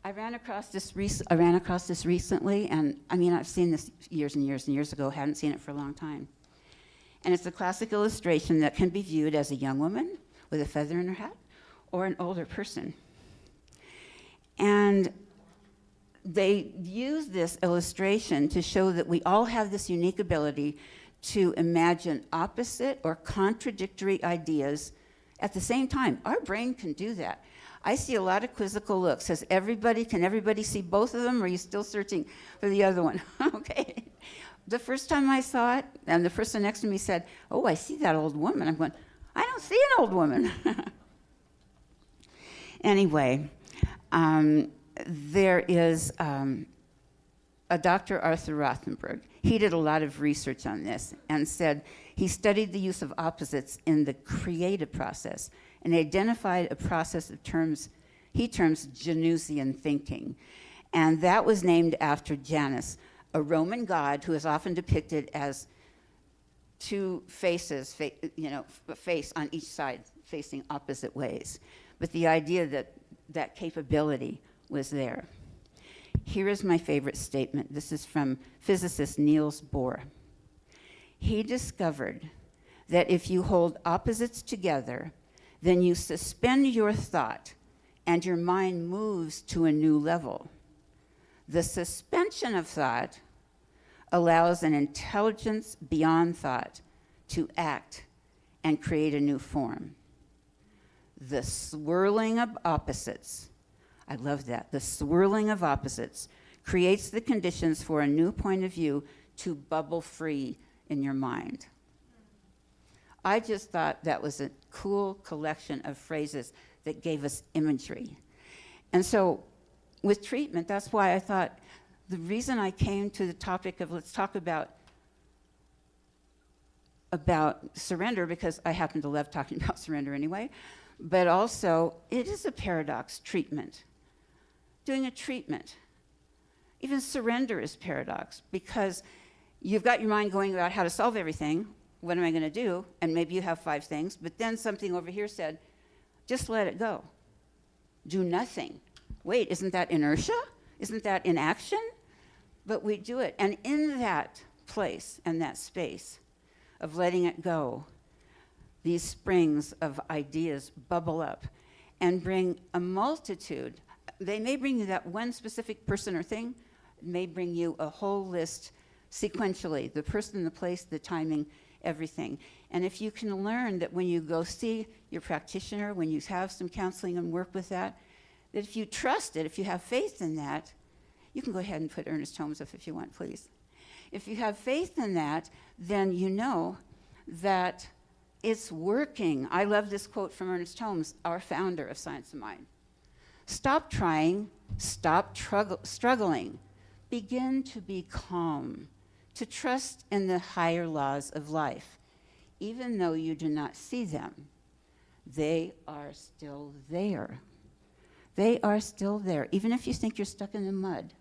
I ran across this recently, and I mean, I've seen this years and years and years ago, hadn't seen it for a long time. And it's a classic illustration that can be viewed as a young woman with a feather in her hat, or an older person. And they use this illustration to show that we all have this unique ability to imagine opposite or contradictory ideas at the same time. Our brain can do that. I see a lot of quizzical looks. Can everybody see both of them, or are you still searching for the other one? Okay. The first time I saw it, and the person next to me said, oh, I see that old woman. I'm going, I don't see an old woman. Anyway, there is a Dr. Arthur Rothenberg. He did a lot of research on this and said he studied the use of opposites in the creative process and identified a process of he terms Janusian thinking. And that was named after Janus, a Roman god who is often depicted as two faces, face on each side, facing opposite ways. But the idea that that capability was there. Here is my favorite statement. This is from physicist Niels Bohr. He discovered that if you hold opposites together, then you suspend your thought and your mind moves to a new level. The suspension of thought allows an intelligence beyond thought to act and create a new form. The swirling of opposites, I love that, the swirling of opposites creates the conditions for a new point of view to bubble free in your mind. I just thought that was a cool collection of phrases that gave us imagery. And so with treatment, that's why I thought the reason I came to the topic of let's talk about surrender, because I happen to love talking about surrender anyway, but also it is a paradox, treatment. Doing a treatment. Even surrender is paradox, because you've got your mind going about how to solve everything. What am I going to do? And maybe you have 5 things, but then something over here said, just let it go. Do nothing. Wait, isn't that inertia? Isn't that inaction? But we do it. And in that place and that space of letting it go, these springs of ideas bubble up and bring a multitude. They may bring you that one specific person or thing, may bring you a whole list sequentially, the person, the place, the timing, everything. And if you can learn that when you go see your practitioner, when you have some counseling and work with that if you trust it, if you have faith in that, you can go ahead and put Ernest Holmes up if you want, please. If you have faith in that, then you know that it's working. I love this quote from Ernest Holmes, our founder of Science of Mind. Stop trying, stop struggling. Begin to be calm, to trust in the higher laws of life. Even though you do not see them, they are still there. They are still there, even if you think you're stuck in the mud.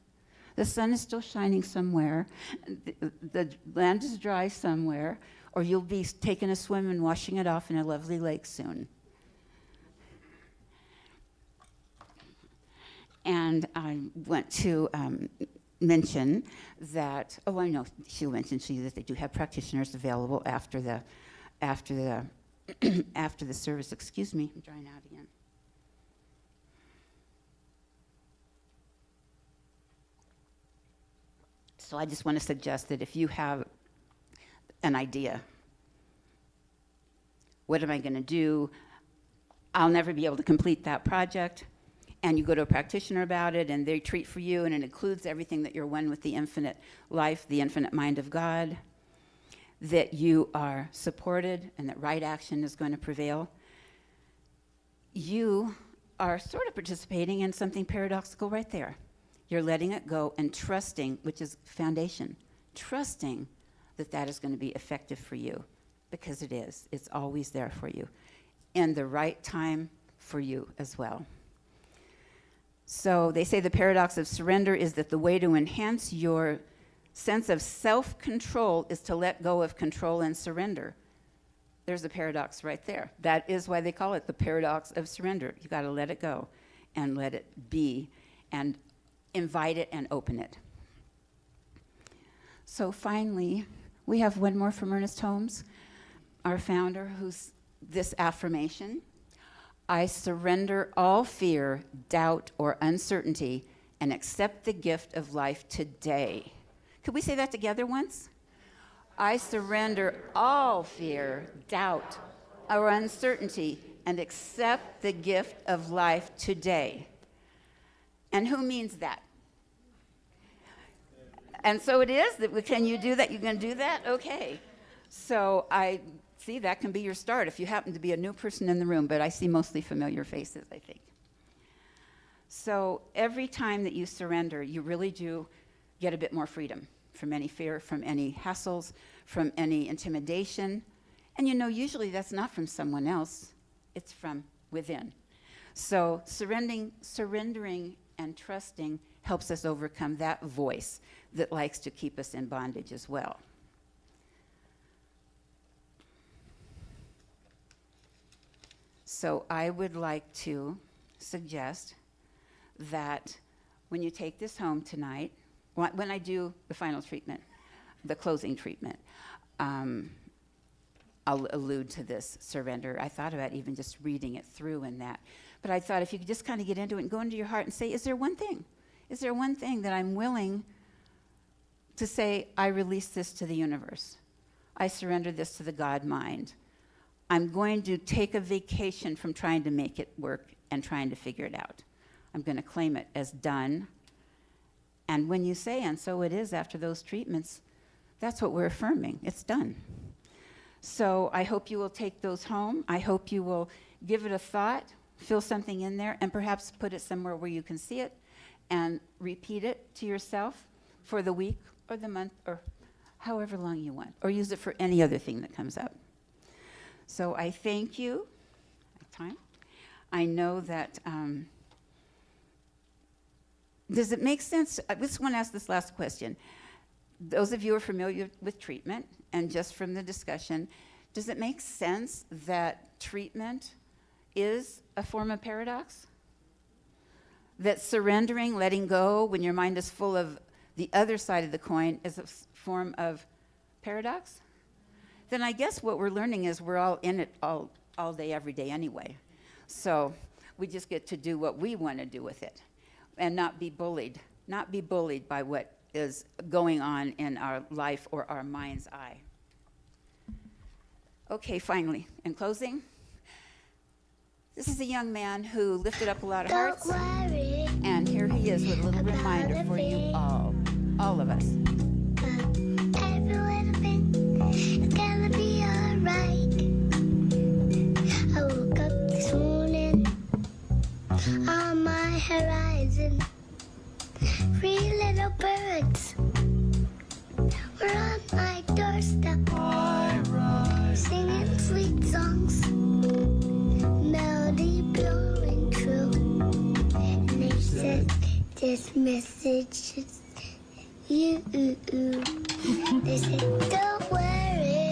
The sun is still shining somewhere, the land is dry somewhere, or you'll be taking a swim and washing it off in a lovely lake soon. And I want to mention that, oh, I know she'll mention that they do have practitioners available after the after the service. Excuse me, I'm drying out again. So I just want to suggest that if you have an idea, what am I going to do? I'll never be able to complete that project. And you go to a practitioner about it, and they treat for you, and it includes everything that you're one with the infinite life, the infinite mind of God, that you are supported, and that right action is going to prevail. You are sort of participating in something paradoxical right there. You're letting it go and trusting, which is foundation, trusting that that is going to be effective for you, because it is. It's always there for you, and the right time for you as well. So they say the paradox of surrender is that the way to enhance your sense of self-control is to let go of control and surrender. There's a paradox right there. That is why they call it the paradox of surrender. You got to let it go and let it be and invite it and open it. So finally, we have one more from Ernest Holmes, our founder, who's this affirmation. I surrender all fear, doubt, or uncertainty and accept the gift of life today. Could we say that together once? I surrender all fear, doubt, or uncertainty and accept the gift of life today. And who means that? And so it is that, can you do that? You can do that? Okay. So I see that can be your start if you happen to be a new person in the room, but I see mostly familiar faces, I think. So every time that you surrender, you really do get a bit more freedom from any fear, from any hassles, from any intimidation. And you know, usually that's not from someone else, it's from within. So surrendering and trusting helps us overcome that voice that likes to keep us in bondage as well. So I would like to suggest that when you take this home tonight, when I do the final treatment, the closing treatment, I'll allude to this surrender. I thought about even just reading it through in that. But I thought if you could just kind of get into it and go into your heart and say, is there one thing? Is there one thing that I'm willing to say, I release this to the universe? I surrender this to the God mind. I'm going to take a vacation from trying to make it work and trying to figure it out. I'm going to claim it as done. And when you say, and so it is after those treatments, That's what we're affirming. It's done. So I hope you will take those home. I hope you will give it a thought, feel something in there, and perhaps put it somewhere where you can see it and repeat it to yourself for the week or the month or however long you want, or use it for any other thing that comes up. So I thank you. Time. I know that, does it make sense? I just want to ask this last question. Those of you who are familiar with treatment, and just from the discussion, does it make sense that treatment is a form of paradox? That surrendering, letting go, when your mind is full of the other side of the coin, is a form of paradox? Then I guess what we're learning is we're all in it all day, every day anyway. So we just get to do what we want to do with it and not be bullied by what is going on in our life or our mind's eye. Okay, finally, in closing, this is a young man who lifted up a lot of hearts. And here he is with a little reminder for you all of us. It's gonna be alright. I woke up this morning on my horizon. 3 little birds were on my doorstep, singing sweet songs, melody blowing true. And they said, this message is you. They said, don't worry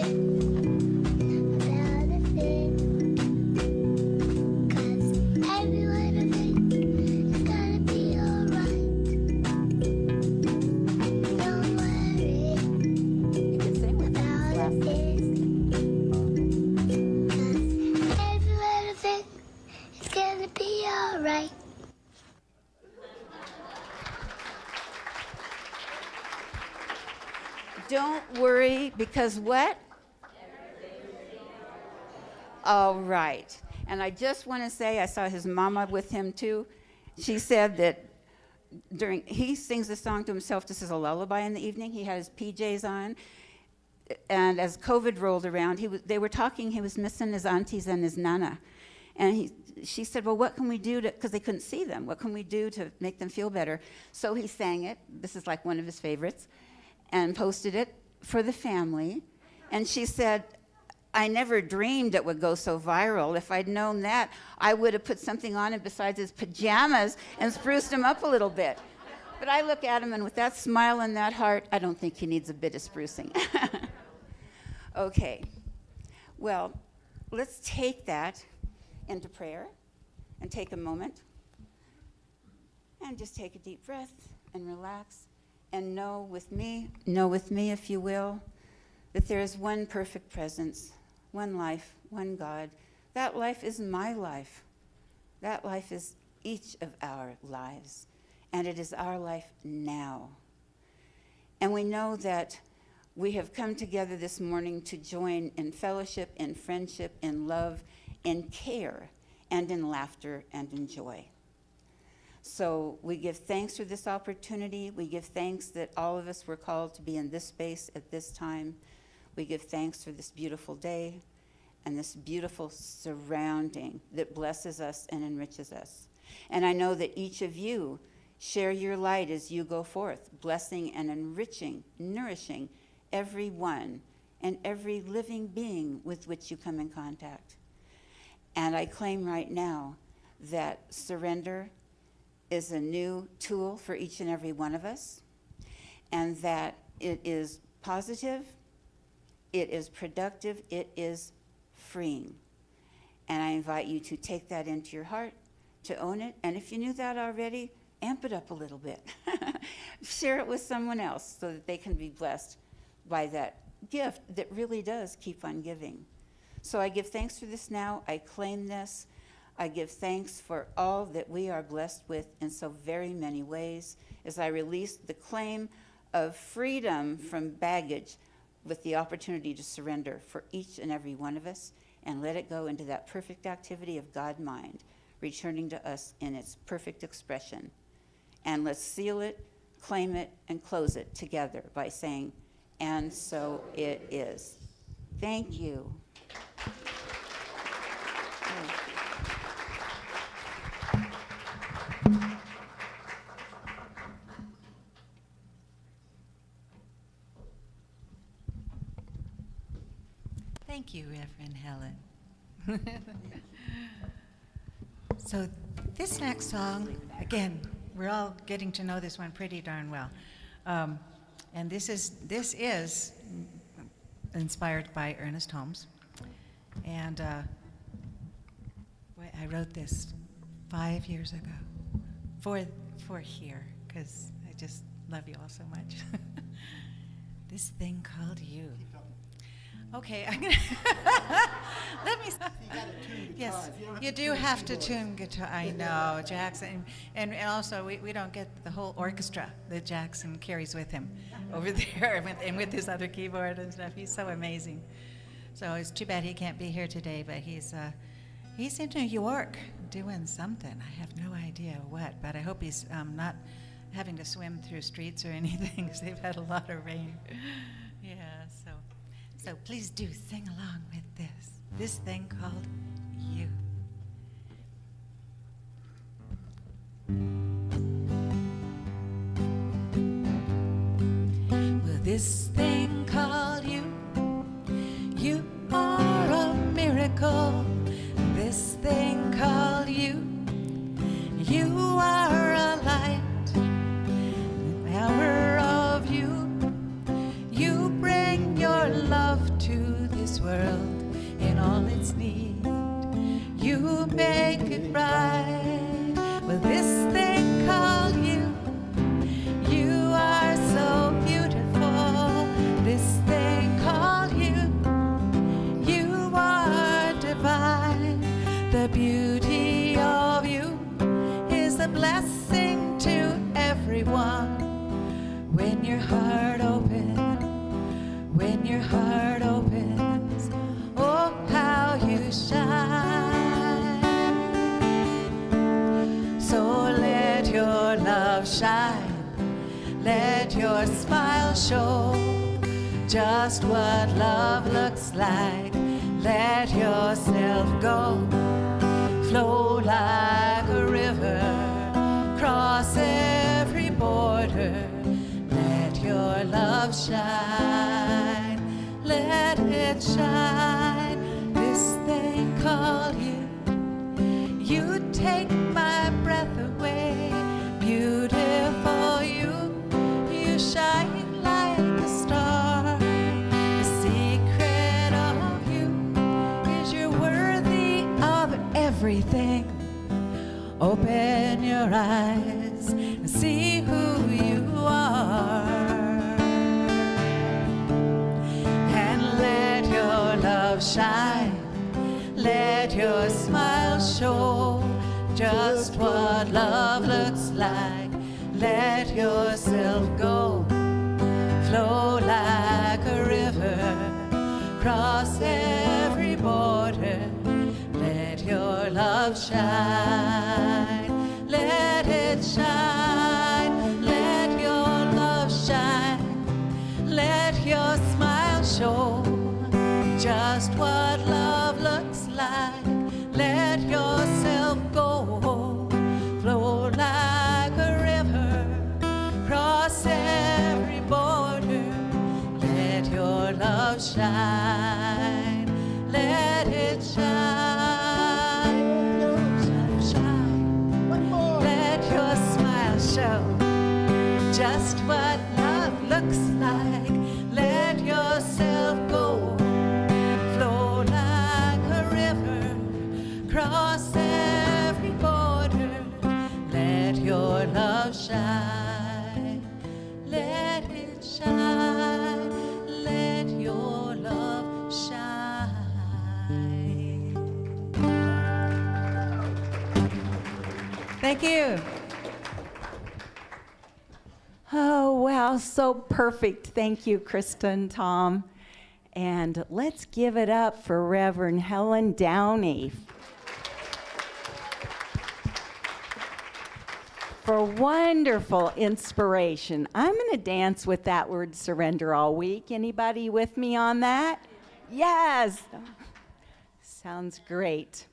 about a thing, 'cause every little thing is gonna be alright. Don't worry about a thing, 'cause every little thing is gonna be alright. Don't worry, because what? All right. And I just want to say, I saw his mama with him too. She said that he sings this song to himself just as a lullaby in the evening. He had his PJs on. And as COVID rolled around, they were talking, he was missing his aunties and his nana. And she said, well, what can we do to, because they couldn't see them, what can we do to make them feel better? So he sang it. This is like one of his favorites. And posted it for the family. And she said, I never dreamed it would go so viral. If I'd known that, I would have put something on him besides his pajamas and spruced him up a little bit. But I look at him, and with that smile and that heart, I don't think he needs a bit of sprucing. Okay. Well, let's take that into prayer and take a moment and just take a deep breath and relax. And know with me if you will, that there is one perfect presence, one life, one God. That life is my life. That life is each of our lives. And it is our life now. And we know that we have come together this morning to join in fellowship, in friendship, in love, in care, and in laughter and in joy. So we give thanks for this opportunity. We give thanks that all of us were called to be in this space at this time. We give thanks for this beautiful day and this beautiful surrounding that blesses us and enriches us. And I know that each of you share your light as you go forth, blessing and enriching, nourishing everyone and every living being with which you come in contact. And I claim right now that surrender is a new tool for each and every one of us, and that it is positive, it is productive, it is freeing. And I invite you to take that into your heart, to own it, and if you knew that already, amp it up a little bit. Share it with someone else so that they can be blessed by that gift that really does keep on giving. So I give thanks for this now. I claim this. I give thanks for all that we are blessed with in so very many ways as I release the claim of freedom from baggage with the opportunity to surrender for each and every one of us and let it go into that perfect activity of God mind, returning to us in its perfect expression. And let's seal it, claim it, and close it together by saying, And so it is. Thank you. Thank you, Reverend Helen. So this next song, again, we're all getting to know this one pretty darn well. And this is inspired by Ernest Holmes. And I wrote this 5 years ago for here, because I just love you all so much. This thing called you. Okay, I'm gonna let me. Yes, you do have to tune guitar. I know, Jackson, and also we don't get the whole orchestra that Jackson carries with him over there, and with his other keyboard and stuff. He's so amazing. So it's too bad he can't be here today, but he's in New York doing something. I have no idea what, but I hope he's not having to swim through streets or anything, because they've had a lot of rain. Yeah, so please do sing along with this thing called you. Well, this thing called you, you are a miracle. This thing called you, you are a light. The power of you, you bring your love to this world in all its need. You make it right. Well, this thing called you, you are so beautiful. This thing called you, you are divine. The beauty of you is a blessing to everyone. When your heart opens, when your heart opens, oh, how you shine. So let your love shine, let your smile show just what love looks like. Let yourself go, flow like a river, cross every border. Let your love shine, let it shine. This thing called you, you take my breath away. Beautiful you, you shine like a star. The secret of you is you're worthy of everything. Open your eyes and see who you are. And let your love shine, let your smile show just what love looks like. Let yourself go, flow like a river, cross every border. Let your love shine, let it shine. Let your love shine, let your smile show just what love looks like. Let yourself go, flow like a river, cross every border. Let your love shine, let it shine, shine. Let your smile show just what love looks like. Let yourself go, flow like a river, cross every border. Let your love shine, let it shine, let your love shine. Thank you. Oh, wow, so perfect. Thank you, Krista and Tom. And let's give it up for Reverend Helen Downey. for wonderful inspiration. I'm going to dance with that word surrender all week. Anybody with me on that? Yes. Sounds great.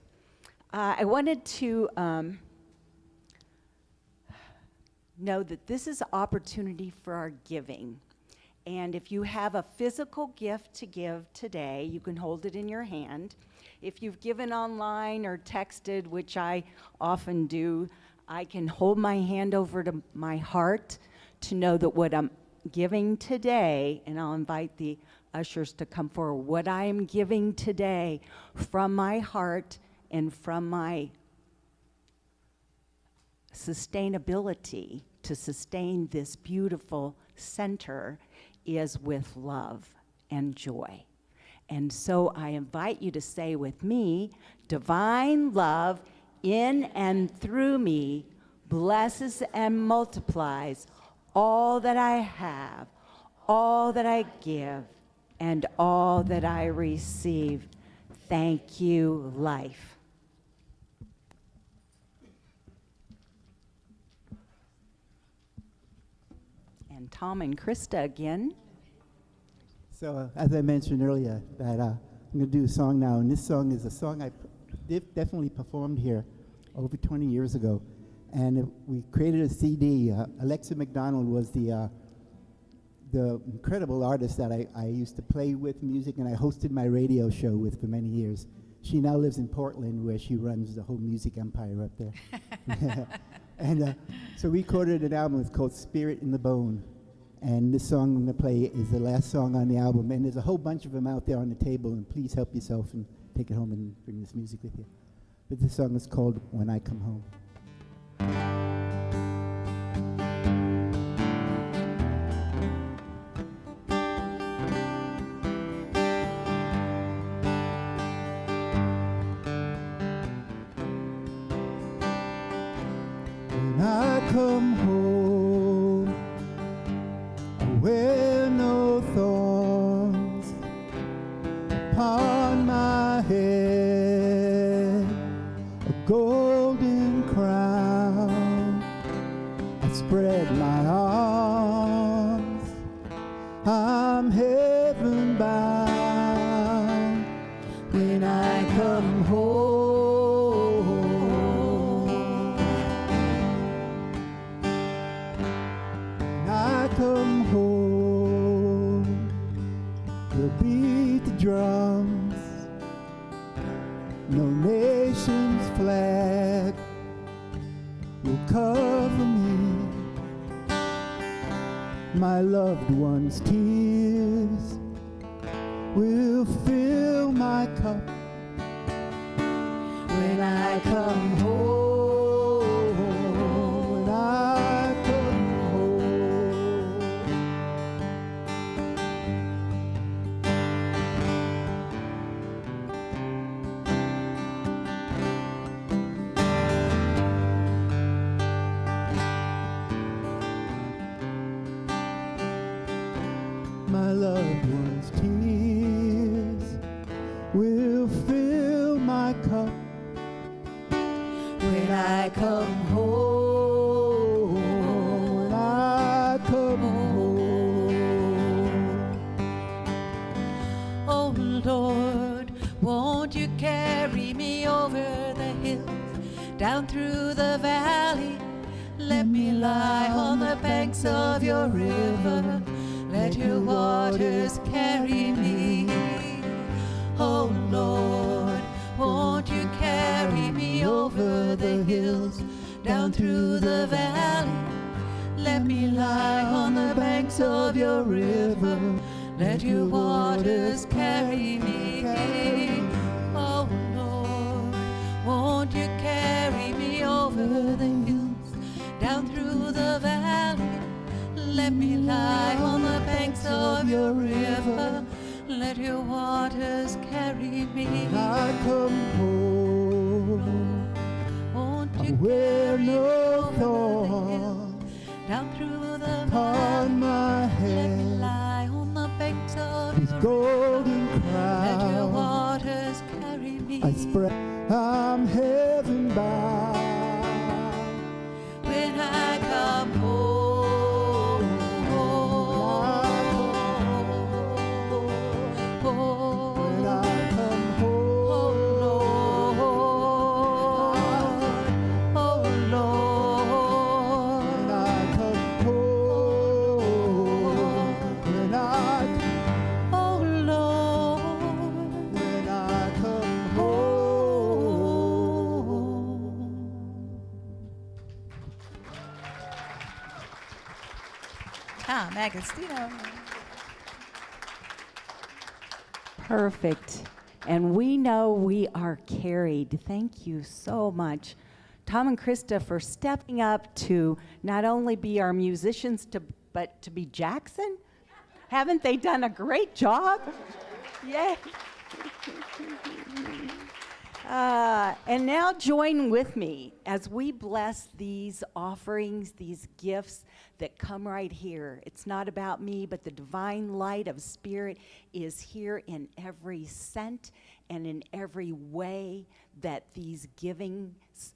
I wanted to know that this is an opportunity for our giving. And if you have a physical gift to give today, you can hold it in your hand. If you've given online or texted, which I often do, I can hold my hand over to my heart to know that what I'm giving today, and I'll invite the ushers to come forward, what I am giving today from my heart and from my sustainability to sustain this beautiful center is with love and joy. And so I invite you to say with me, divine love in and through me blesses and multiplies all that I have, all that I give, and all that I receive. Thank you, life. And Tom and Krista again. So as I mentioned earlier, that I'm going to do a song now, and this song is a song I definitely performed here over 20 years ago. And we created a CD. Alexa McDonald was the incredible artist that I used to play with music, and I hosted my radio show with for many years. She now lives in Portland, where she runs the whole music empire up there. And so we recorded an album. It's called Spirit in the Bone. And this song I'm going to play is the last song on the album. And there's a whole bunch of them out there on the table, and please help yourself and take it home and bring this music with you. But this song is called When I Come Home. When I come home, I wear no thorns upon my head, a golden crown. I spread my arms, I'm heaven bound. When I come home, come home, we'll beat the drums, no nation's flag will cover me, my loved ones' tears will fill my cup. When I come home, when I come my loved ones' tears will fill my cup. When I come home, when I come home. Oh Lord, won't you carry me over the hills, down through the valley? Let me lie on the banks of your river. Let your waters carry me. Oh Lord, won't you carry me over the hills, down through the valley? Let me lie on the banks of your river. Let your waters carry me. Oh Lord, won't you carry me over the hills, down through the valley? Let me lie on the banks of your river. Let your waters carry me. I come home, Won't I you wear carry me no over the thorns hills, down through the on valley? my Let me head, lie on the banks of His your golden river. Let your crown. waters carry me. I spread, I'm heaven bound. When I Tom Agostino. Perfect. And we know we are carried. Thank you so much, Tom and Krista, for stepping up to not only be our musicians, but to be Jackson. Haven't they done a great job? Yay. And now join with me as we bless these offerings, these gifts that come right here. It's not about me, but the divine light of Spirit is here in every cent and in every way that these givings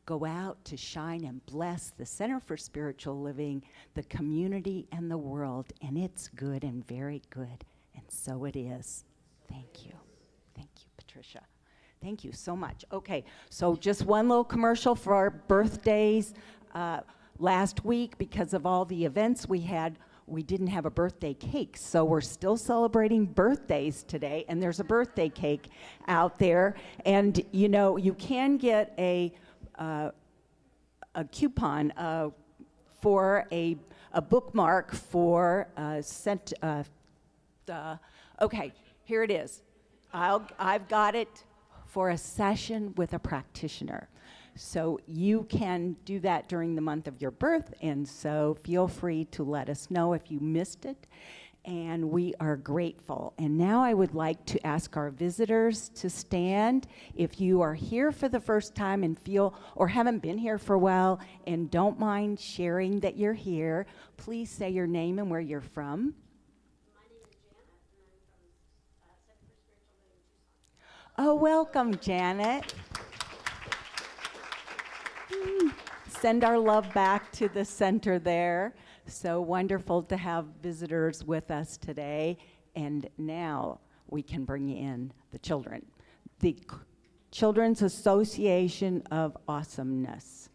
go out to shine and bless the Center for Spiritual Living, the community, and the world. And it's good and very good. And so it is. Thank you. Thank you, Patricia. Thank you so much. Okay, so just one little commercial for our birthdays. Last week, because of all the events we had, we didn't have a birthday cake. So we're still celebrating birthdays today, and there's a birthday cake out there. And you know, you can get a coupon for a bookmark for okay, here it is. I've got it for a session with a practitioner. So you can do that during the month of your birth, and so feel free to let us know if you missed it, and we are grateful. And now I would like to ask our visitors to stand. If you are here for the first time and feel, or haven't been here for a while, and don't mind sharing that you're here, please say your name and where you're from. Oh, welcome, Janet. Send our love back to the center there. So wonderful to have visitors with us today. And now we can bring in the children. The Children's Association of Awesomeness.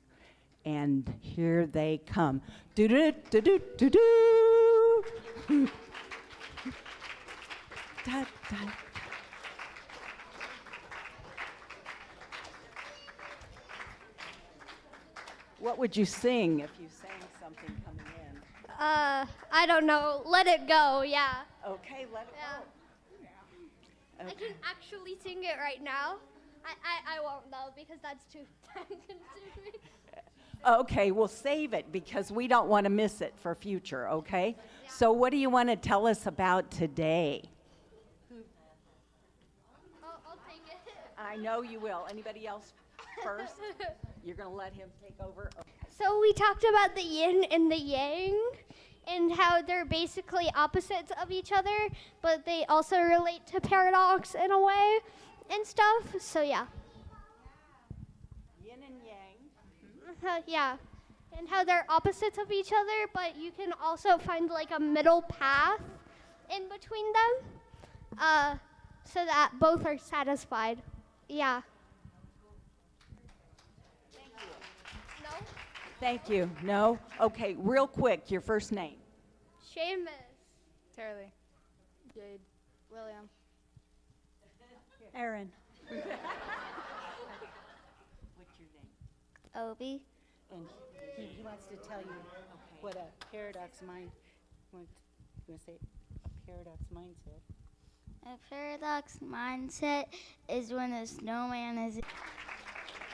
And here they come. Do-do-do-do-do-do. Da, da. What would you sing if you sang something coming in? I don't know. Let it go, yeah. Okay, let it go. I can actually sing it right now. I won't though, because that's too time consuming. Okay, we'll save it because we don't want to miss it for future, okay? Yeah. So what do you want to tell us about today? I'll take it. I know you will. Anybody else first? You're going to let him take over? Okay. So we talked about the yin and the yang and how they're basically opposites of each other, but they also relate to paradox in a way and stuff. So yeah. Yin and yang. Yeah. And how they're opposites of each other, but you can also find like a middle path in between them, so that both are satisfied. Yeah. Thank you. No? Okay, real quick, your first name. Seamus. Terry. Jade. William. Aaron. What's your name? Obi. And he wants to tell you what a paradox mind, what, you want to say a paradox mindset? A paradox mindset is when a snowman is...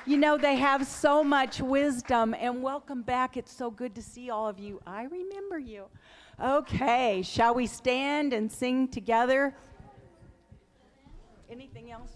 You know, they have so much wisdom, and welcome back. It's so good to see all of you. I remember you. Okay, shall we stand and sing together? Anything else?